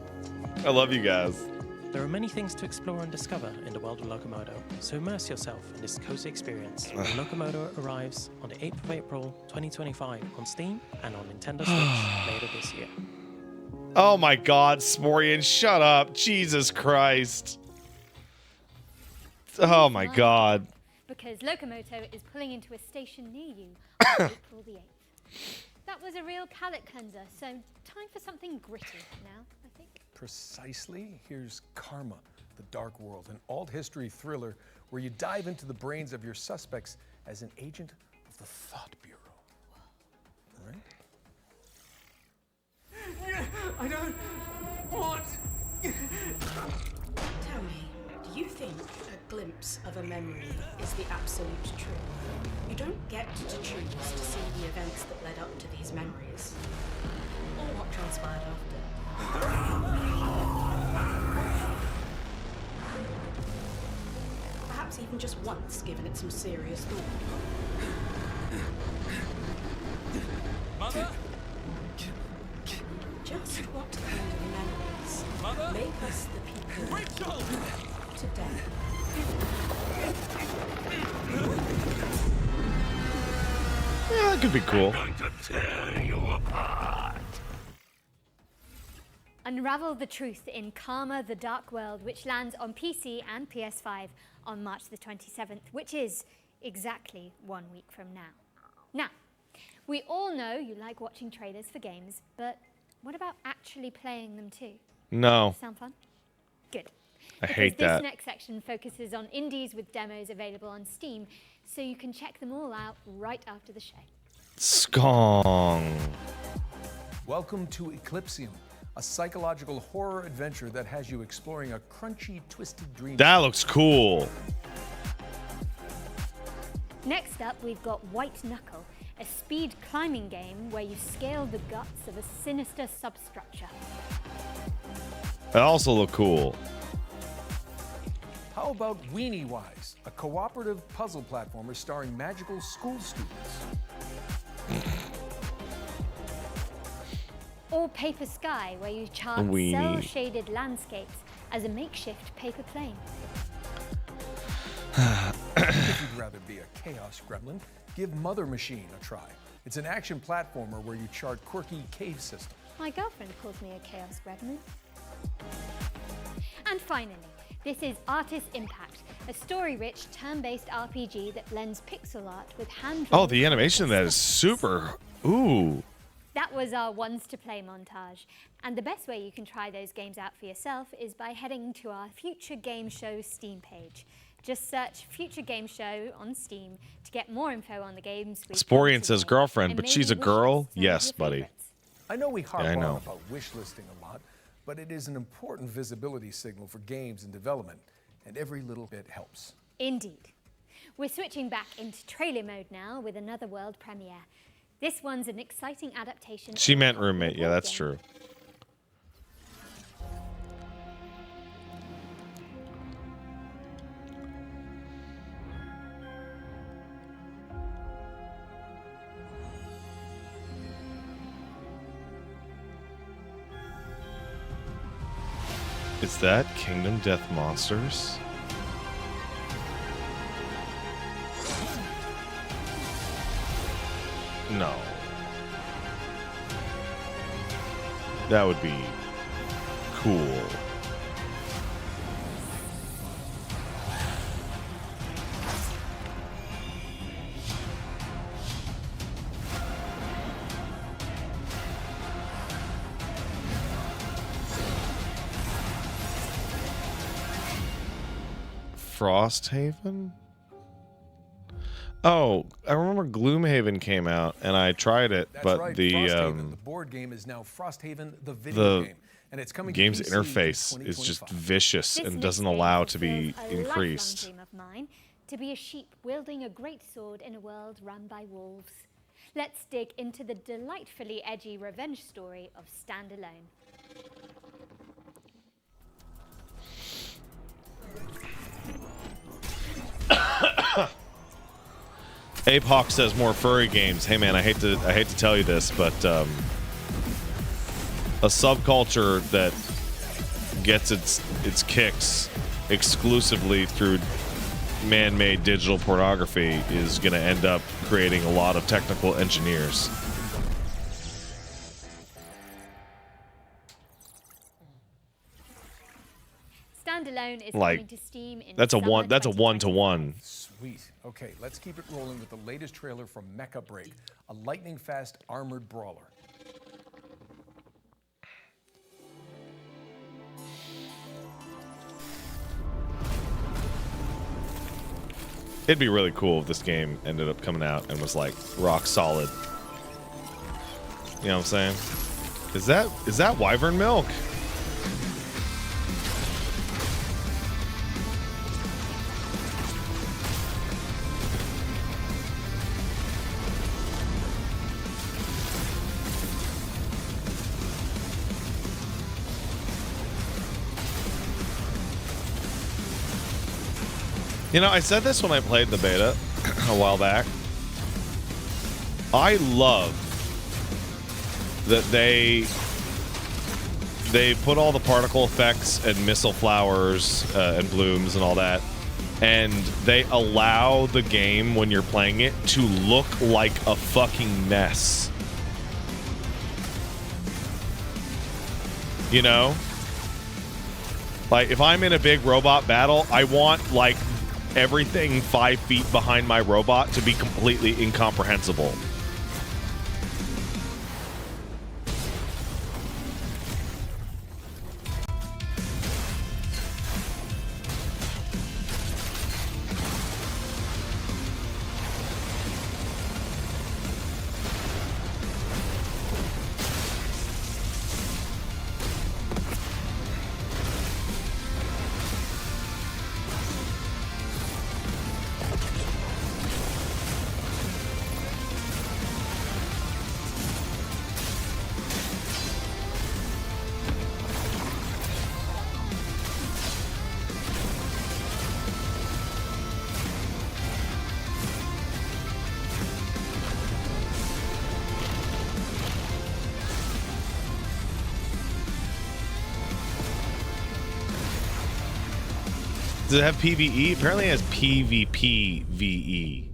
S1: I love you guys.
S10: There are many things to explore and discover in the world of Locomoto, so immerse yourself in this cozy experience when Locomoto arrives on the 8th of April 2025 on Steam and on Nintendo Switch later this year.
S1: Oh my God, Smorian, shut up. Jesus Christ. Oh my God.
S3: Because Locomoto is pulling into a station near you on April the 8th. That was a real palate cleanser, so time for something gritty now, I think.
S4: Precisely. Here's Karma, The Dark World, an alt history thriller where you dive into the brains of your suspects as an agent of the Thought Bureau. All right?
S12: I don't want.
S15: Tell me, do you think a glimpse of a memory is the absolute truth? You don't get to choose to see the events that led up to these memories, or what transpired after. Perhaps even just once given it some serious thought.
S22: Mother?
S15: Just what kind of memories make us the people today?
S1: Yeah, that could be cool.
S3: Unravel the truth in Karma, The Dark World, which lands on PC and PS5 on March the 27th, which is exactly 1 week from now. Now, we all know you like watching trailers for games, but what about actually playing them too?
S1: No.
S3: Sound fun? Good.
S1: I hate that.
S3: This next section focuses on indies with demos available on Steam, so you can check them all out right after the show.
S1: Skong.
S4: Welcome to Eclipsium, a psychological horror adventure that has you exploring a crunchy, twisted dream.
S1: That looks cool.
S3: Next up, we've got White Knuckle, a speed climbing game where you scale the guts of a sinister substructure.
S1: It also looked cool.
S4: How about Weenie Wise, a cooperative puzzle platformer starring magical school students?
S3: Or Paper Sky, where you chart
S1: Weenie.
S3: cell-shaded landscapes as a makeshift paper plane.
S4: If you'd rather be a chaos gremlin, give Mother Machine a try. It's an action platformer where you chart quirky cave systems.
S3: My girlfriend calls me a chaos gremlin. And finally, this is Artist Impact, a story-rich, turn-based RPG that blends pixel art with hand.
S1: Oh, the animation of that is super. Ooh.
S3: That was our ones to play montage. And the best way you can try those games out for yourself is by heading to our Future Game Show Steam page. Just search Future Game Show on Steam to get more info on the games.
S1: Sporian says girlfriend, but she's a girl? Yes, buddy.
S4: I know we harp
S1: Yeah, I
S4: on
S1: know.
S4: about wish listing a lot, but it is an important visibility signal for games in development, and every little bit helps.
S3: Indeed. We're switching back into trailer mode now with another world premiere. This one's an exciting adaptation.
S1: She
S3: of
S1: meant
S3: a popular
S1: roommate. Yeah,
S3: board
S1: that's
S3: game.
S1: true. Is that Kingdom Death Monsters? No. That would be cool. Frosthaven? Oh, I remember Gloomhaven came out and I tried it,
S4: That's
S1: but
S4: right,
S1: the
S4: Frosthaven, the board game is now Frosthaven, the video game, and it's coming to
S1: game's
S4: PC
S1: interface
S4: in
S1: is just
S4: 2025.
S1: vicious
S3: This
S1: and
S3: next
S1: doesn't
S3: game
S1: allow it to be
S3: fulfills a
S1: increased.
S3: lifelong dream of mine, to be a sheep wielding a great sword in a world run by wolves. Let's dig into the delightfully edgy revenge story of Stand Alone.
S1: Ape Hawk says more furry games. Hey man, I hate to tell you this, but a subculture that gets its kicks exclusively through man-made digital pornography is going to end up creating a lot of technical engineers.
S3: Stand Alone is
S1: Like,
S3: coming to Steam in
S1: that's a
S3: summer
S1: one. That's a 1-to-1.
S4: Sweet. Okay, let's keep it rolling with the latest trailer from Mecha Break, a lightning-fast armored brawler.
S1: It'd be really cool if this game ended up coming out and was like rock solid. You know what I'm saying? Is that wyvern milk? You know, I said this when I played the beta a while back. I love that they put all the particle effects and missile flowers and blooms and all that, and they allow the game when you're playing it to look like a fucking mess. You know? Like, if I'm in a big robot battle, I want, like, everything 5 feet behind my robot to be completely incomprehensible. Does it have PvE? Apparently it has PvPVE.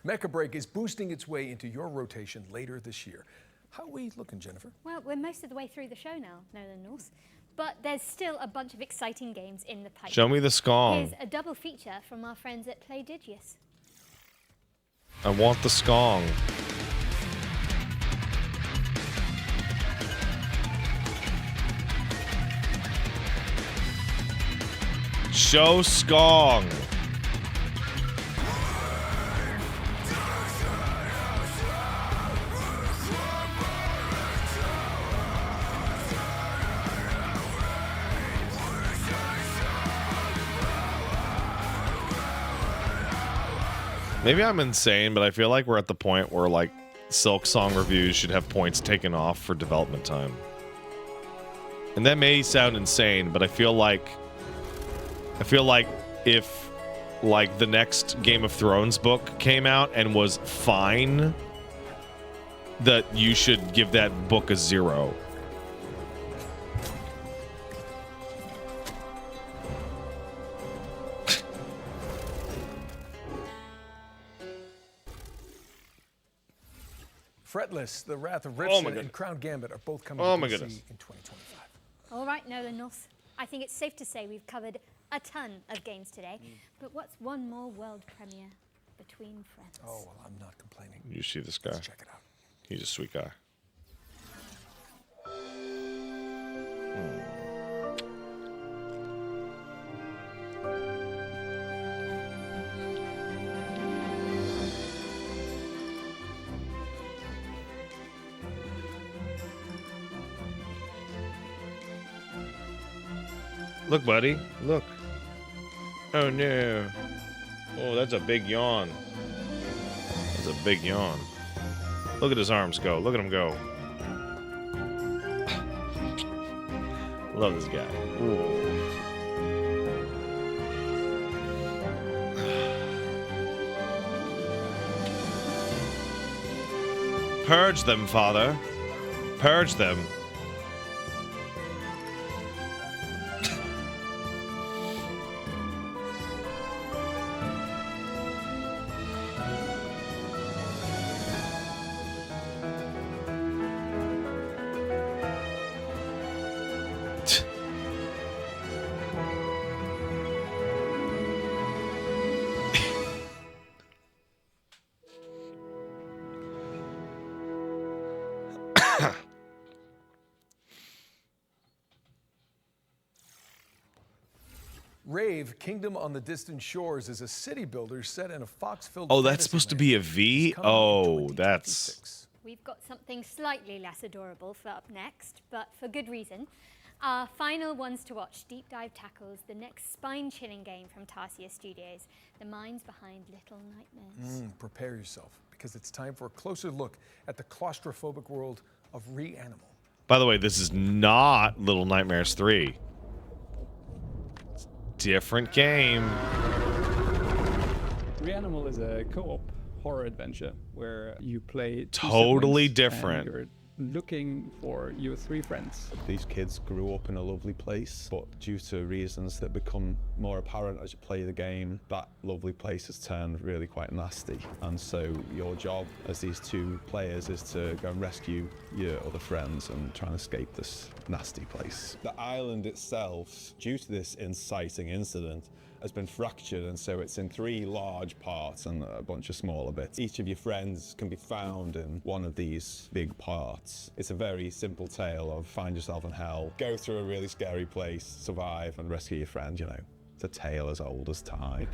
S4: Mecha Break is boosting its way into your rotation later this year. How are we looking, Jennifer?
S3: Well, we're most of the way through the show now, Nolan North. But there's still a bunch of exciting games in the pipeline.
S1: Show me the Skong.
S3: Here's a double feature from our friends at Playdigious.
S1: I want the Skong. Show Skong. Maybe I'm insane, but I feel like we're at the point where like Silk Song reviews should have points taken off for development time. And that may sound insane, but I feel like if like the next Game of Thrones book came out and was fine, that you should give that book a 0.
S4: Fretless, The Wrath of
S1: Oh
S4: Ripson,
S1: my
S4: and
S1: goodness.
S4: Crown Gambit are both coming
S1: Oh
S4: to
S1: my
S4: PC
S1: goodness.
S4: in 2025.
S3: All right, Nolan North. I think it's safe to say we've covered a ton of games today. But what's one more world premiere between friends?
S4: Oh, well, I'm not complaining.
S1: You see this guy?
S4: Let's check it out.
S1: He's a sweet guy. Look, buddy. Look. Oh, no. Oh, that's a big yawn. That's a big yawn. Look at his arms go. Look at him go. Love this guy. Ooh. Purge them, Father. Purge them.
S4: Rave, Kingdom on the Distant Shores, is a city builder set in a Fox-filled
S1: Oh, that's
S4: fantasy
S1: supposed to
S4: land.
S1: be a V? Oh, that's...
S3: We've got something slightly less adorable for up next, but for good reason. Our final ones to watch deep dive tackles the next spine-chilling game from Tarsier Studios, the minds behind Little Nightmares.
S4: Prepare yourself, because it's time for a closer look at the claustrophobic world of Reanimal.
S1: By the way, this is not Little Nightmares 3. It's a different game.
S8: Reanimal is a co-op horror adventure where you play two
S1: Totally
S8: siblings
S1: different.
S8: and you're looking for your 3 friends.
S11: These kids grew up in a lovely place, but due to reasons that become more apparent as you play the game, that lovely place has turned really quite nasty. And so your job as these 2 players is to go and rescue your other friends and try and escape this nasty place. The island itself, due to this inciting incident, has been fractured, and so it's in 3 large parts and a bunch of smaller bits. Each of your friends can be found in one of these big parts. It's a very simple tale of find yourself in hell, go through a really scary place, survive, and rescue your friend, you know. It's a tale as old as time.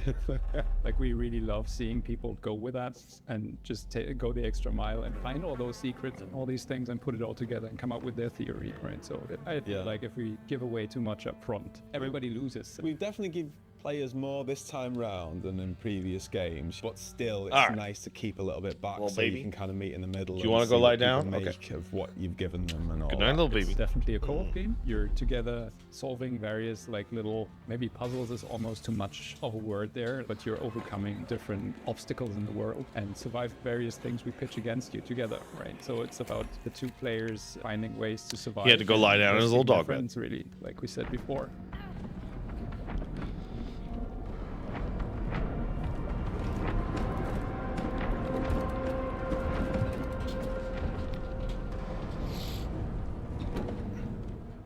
S8: Like, we really love seeing people go with that and just go the extra mile and find all those secrets and all these things and put it all together and come up with their theory, right? So I feel like if we give away too much up front, everybody loses.
S11: We definitely give players more this time round than in previous games, but still it's
S1: Alright.
S11: nice to keep a little bit back
S1: Little
S11: so
S1: baby.
S11: you can kind of meet in the middle.
S1: Do you
S11: want
S1: wanna
S11: to
S1: go lie
S11: what people
S1: down?
S11: make
S1: Okay.
S11: of what you've given them and all
S1: Good night, little
S11: that.
S1: baby.
S8: It's definitely a co-op game. You're together solving various like little, maybe puzzles is almost too much of a word there, but you're overcoming different obstacles in the world and survive various things we pitch against you together, right? So it's about the two players finding ways to survive.
S1: He had to go lie down in his
S8: and
S1: little
S8: their
S1: dog bed.
S8: friends, really, like we said before.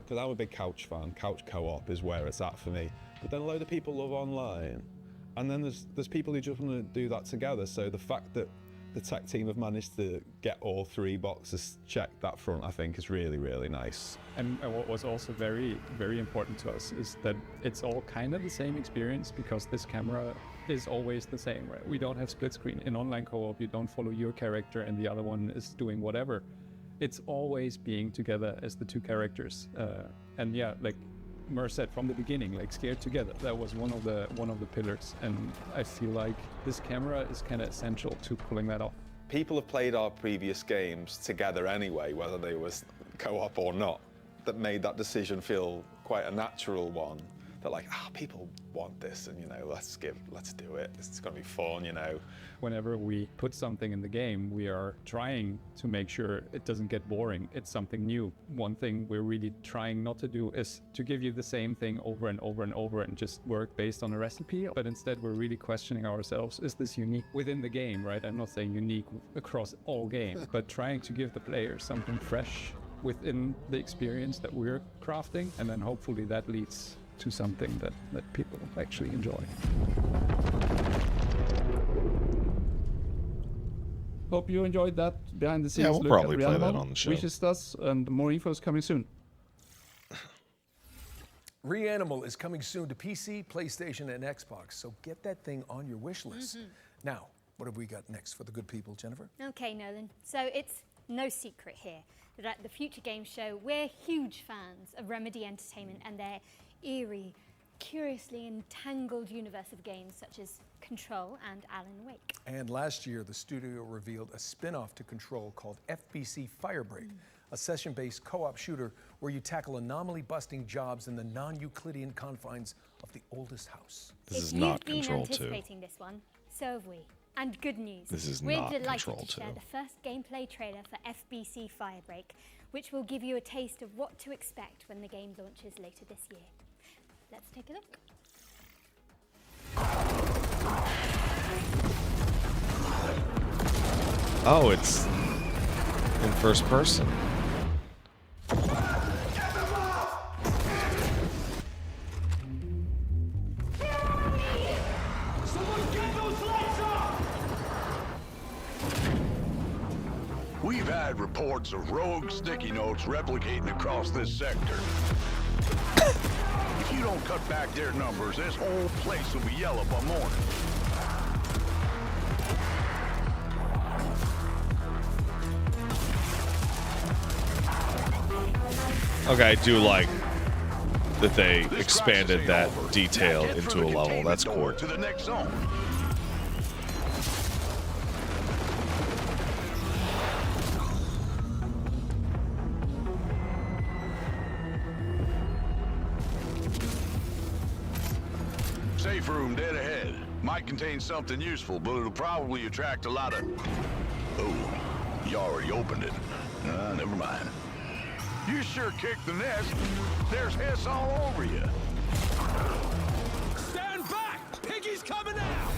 S11: Because I'm a big couch fan. Couch co-op is where it's at for me. But then a load of people love online. And then there's people who just want to do that together. So the fact that the tech team have managed to get all 3 boxes checked that front, I think is really, really nice.
S8: And what was also very, very important to us is that it's all kind of the same experience because this camera is always the same, right? We don't have split screen. In online co-op, you don't follow your character and the other one is doing whatever. It's always being together as the two characters. And yeah, like Mer said from the beginning, like scared together. That was one of the pillars. And I feel like this camera is kind of essential to pulling that off.
S11: People have played our previous games together anyway, whether they was co-op or not. That made that decision feel quite a natural one. That like, people want this, and let's do it. It's gonna be fun,
S8: Whenever we put something in the game, we are trying to make sure it doesn't get boring. It's something new. One thing we're really trying not to do is to give you the same thing over and over and over and just work based on a recipe. But instead, we're really questioning ourselves, is this unique within the game, right? I'm not saying unique across all games, but trying to give the player something fresh within the experience that we're crafting. And then hopefully that leads to something that people actually enjoy. Hope you enjoyed that behind the scenes.
S1: Yeah, we'll
S8: look
S1: probably
S8: at
S1: play that
S8: Reanimal.
S1: on the show.
S8: Wishes us, and more info is coming soon.
S4: Reanimal is coming soon to PC, PlayStation, and Xbox, so get that thing on your wish list. Now, what have we got next for the good people, Jennifer?
S3: Okay, Nolan. So it's no secret here that at the Future Games Show, we're huge fans of Remedy Entertainment and their eerie, curiously entangled universe of games such as Control and Alan Wake.
S4: And last year, the studio revealed a spin-off to Control called FBC Firebreak, a session-based co-op shooter where you tackle anomaly-busting jobs in the non-Euclidean confines of the oldest house.
S1: This is
S3: If
S1: not
S3: you've been
S1: Control 2.
S3: anticipating this one, so have we. And good news.
S1: This is
S3: We're
S1: not
S3: delighted
S1: Control
S3: to share
S1: 2.
S3: the first gameplay trailer for FBC Firebreak, which will give you a taste of what to expect when the game launches later this year. Let's take a look.
S1: Oh, it's in first person.
S14: We've had reports of rogue sticky notes replicating across this sector. If you don't cut back their numbers, this whole place will be yellow by morning.
S1: Okay, I do like that they expanded that detail into a level. That's cool.
S14: To the next zone. Safe room dead ahead. Might contain something useful, but it'll probably attract a lot of... Oh, you already opened it. Never mind. You sure kicked the nest. There's Hess all over you.
S22: Stand back! Piggy's coming out!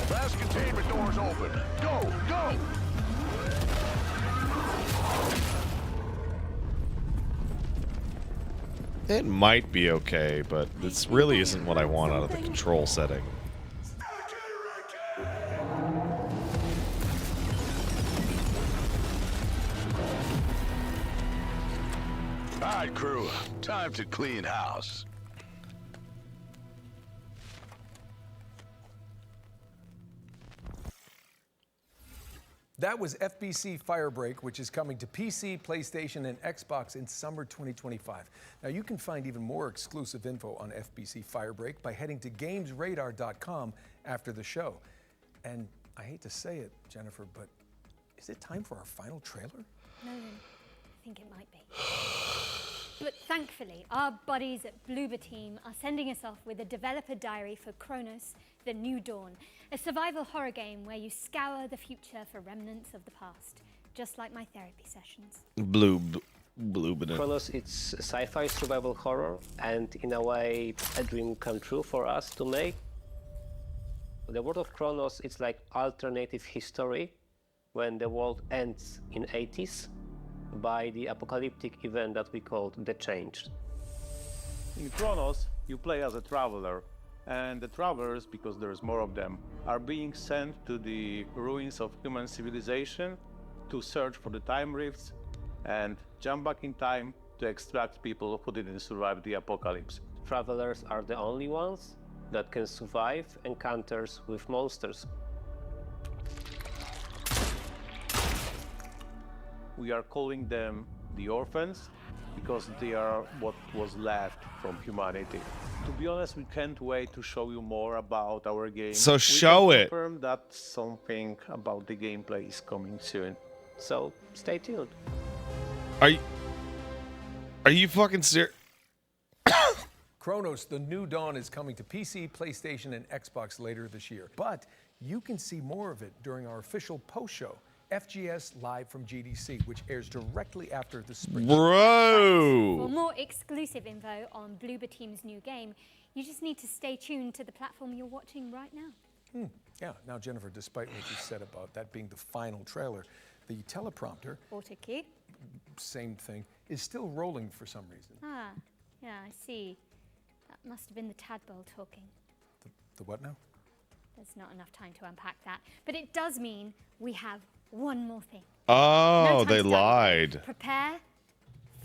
S14: Last containment door's open. Go, go!
S1: It might be okay, but this really isn't what I want out of the control setting.
S14: All right, crew. Time to clean house.
S4: That was FBC Firebreak, which is coming to PC, PlayStation, and Xbox in summer 2025. Now, you can find even more exclusive info on FBC Firebreak by heading to GamesRadar.com after the show. And I hate to say it, Jennifer, but is it time for our final trailer?
S3: No, I think it might be. But thankfully, our buddies at Bloober Team are sending us off with a developer diary for Chronos: The New Dawn, a survival horror game where you scour the future for remnants of the past, just like my therapy sessions.
S1: Blue.
S9: Chronos, it's a sci-fi survival horror, and in a way, a dream come true for us to make. The world of Chronos, it's like alternative history when the world ends in 80s by the apocalyptic event that we call The Change.
S13: In Chronos, you play as a traveler, and the travelers, because there's more of them, are being sent to the ruins of human civilization to search for the time rifts and jump back in time to extract people who didn't survive the apocalypse.
S9: Travelers are the only ones that can survive encounters with monsters.
S13: We are calling them the orphans because they are what was left from humanity. To be honest, we can't wait to show you more about our game.
S1: So show it.
S13: We can confirm that something about the gameplay is coming soon.
S9: So stay tuned.
S1: Are you fucking serious?
S4: Chronos: The New Dawn is coming to PC, PlayStation, and Xbox later this year. But you can see more of it during our official post-show, FGS Live from GDC, which airs directly after the spring.
S1: Bro!
S3: For more exclusive info on Bloober Team's new game, you just need to stay tuned to the platform you're watching right now.
S4: Yeah, now Jennifer, despite what you said about that being the final trailer, the teleprompter,
S3: Auto cue.
S4: same thing, is still rolling for some reason.
S3: Ah, yeah, I see. That must have been the tadpole talking.
S4: The what now?
S3: There's not enough time to unpack that. But it does mean we have one more thing.
S1: Oh,
S3: No time
S1: they
S3: to die.
S1: lied.
S3: Prepare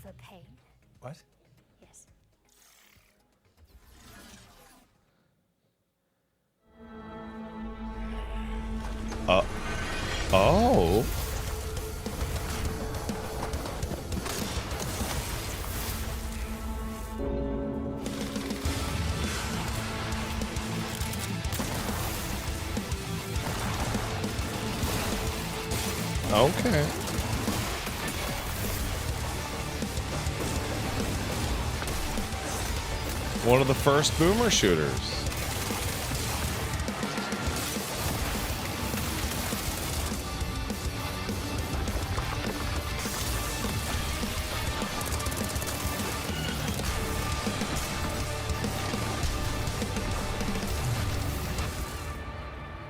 S3: for pain.
S4: What?
S3: Yes.
S1: Oh. Okay. One of the first boomer shooters.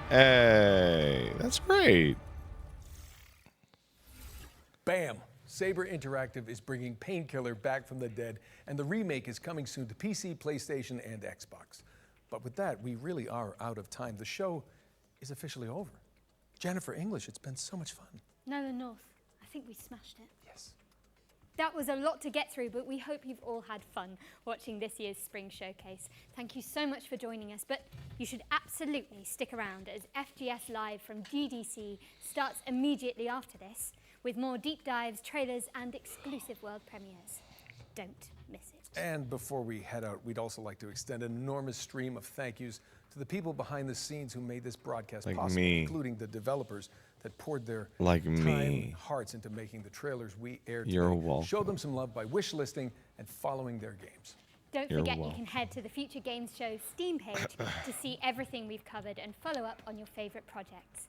S1: Hey, that's great.
S4: Bam! Saber Interactive is bringing Painkiller back from the dead, and the remake is coming soon to PC, PlayStation, and Xbox. But with that, we really are out of time. The show is officially over. Jennifer English, it's been so much fun.
S3: Nolan North, I think we smashed it.
S4: Yes.
S3: That was a lot to get through, but we hope you've all had fun watching this year's Spring Showcase. Thank you so much for joining us, but you should absolutely stick around as FGS Live from GDC starts immediately after this, with more deep dives, trailers, and exclusive world premieres. Don't miss it.
S4: And before we head out, we'd also like to extend an enormous stream of thank yous to the people behind the scenes who made this broadcast
S1: Like
S4: possible,
S1: me.
S4: including the developers that poured their
S1: Like
S4: time
S1: me.
S4: and hearts into making the trailers we aired
S1: You're
S4: today.
S1: welcome.
S4: Show them some love by wish listing and following their games.
S3: Don't
S1: You're
S3: forget you
S1: welcome.
S3: can head to the Future Games Show Steam page to see everything we've covered and follow up on your favorite projects.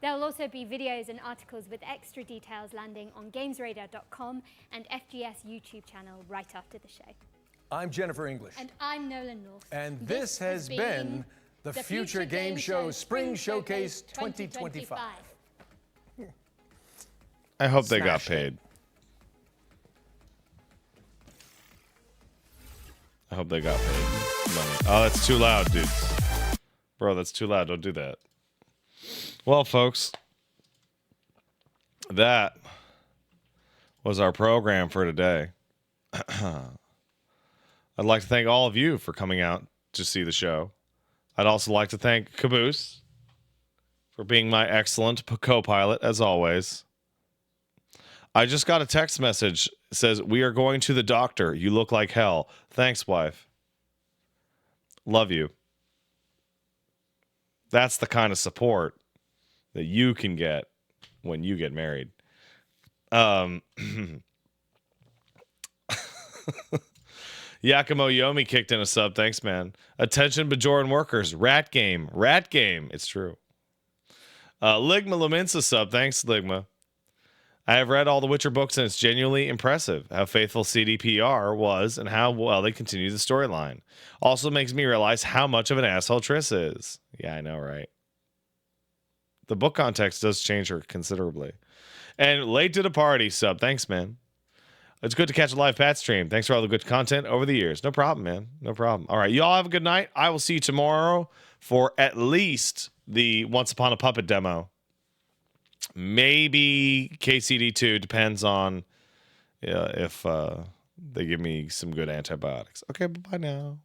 S3: There'll also be videos and articles with extra details landing on GamesRadar.com and FGS YouTube channel right after the show.
S4: I'm Jennifer English.
S3: And I'm Nolan North.
S4: And this has been the Future Game Show Spring Showcase 2025.
S1: I hope they got
S4: Smashed it.
S1: paid. I hope they got paid money. Oh, that's too loud, dudes. Bro, that's too loud. Don't do that. Well, folks, that was our program for today. I'd like to thank all of you for coming out to see the show. I'd also like to thank Caboose for being my excellent co-pilot as always. I just got a text message. It says, "We are going to the doctor. You look like hell." Thanks, wife. Love you. That's the kind of support that you can get when you get married. Yakimo Yomi kicked in a sub. Thanks, man. Attention, Bajoran workers. Rat game. Rat game. It's true. Ligma Laminsa sub. Thanks, Ligma. I have read all the Witcher books, and it's genuinely impressive how faithful CDPR was and how well they continue the storyline. Also makes me realize how much of an asshole Triss is. Yeah, I know, right? The book context does change her considerably. And late to the party sub. Thanks, man. It's good to catch a live Pat stream. Thanks for all the good content over the years. No problem, man. No problem. All right, y'all have a good night. I will see you tomorrow for at least the Once Upon a Puppet demo. Maybe KCD2. Depends on if they give me some good antibiotics. Okay, bye-bye now.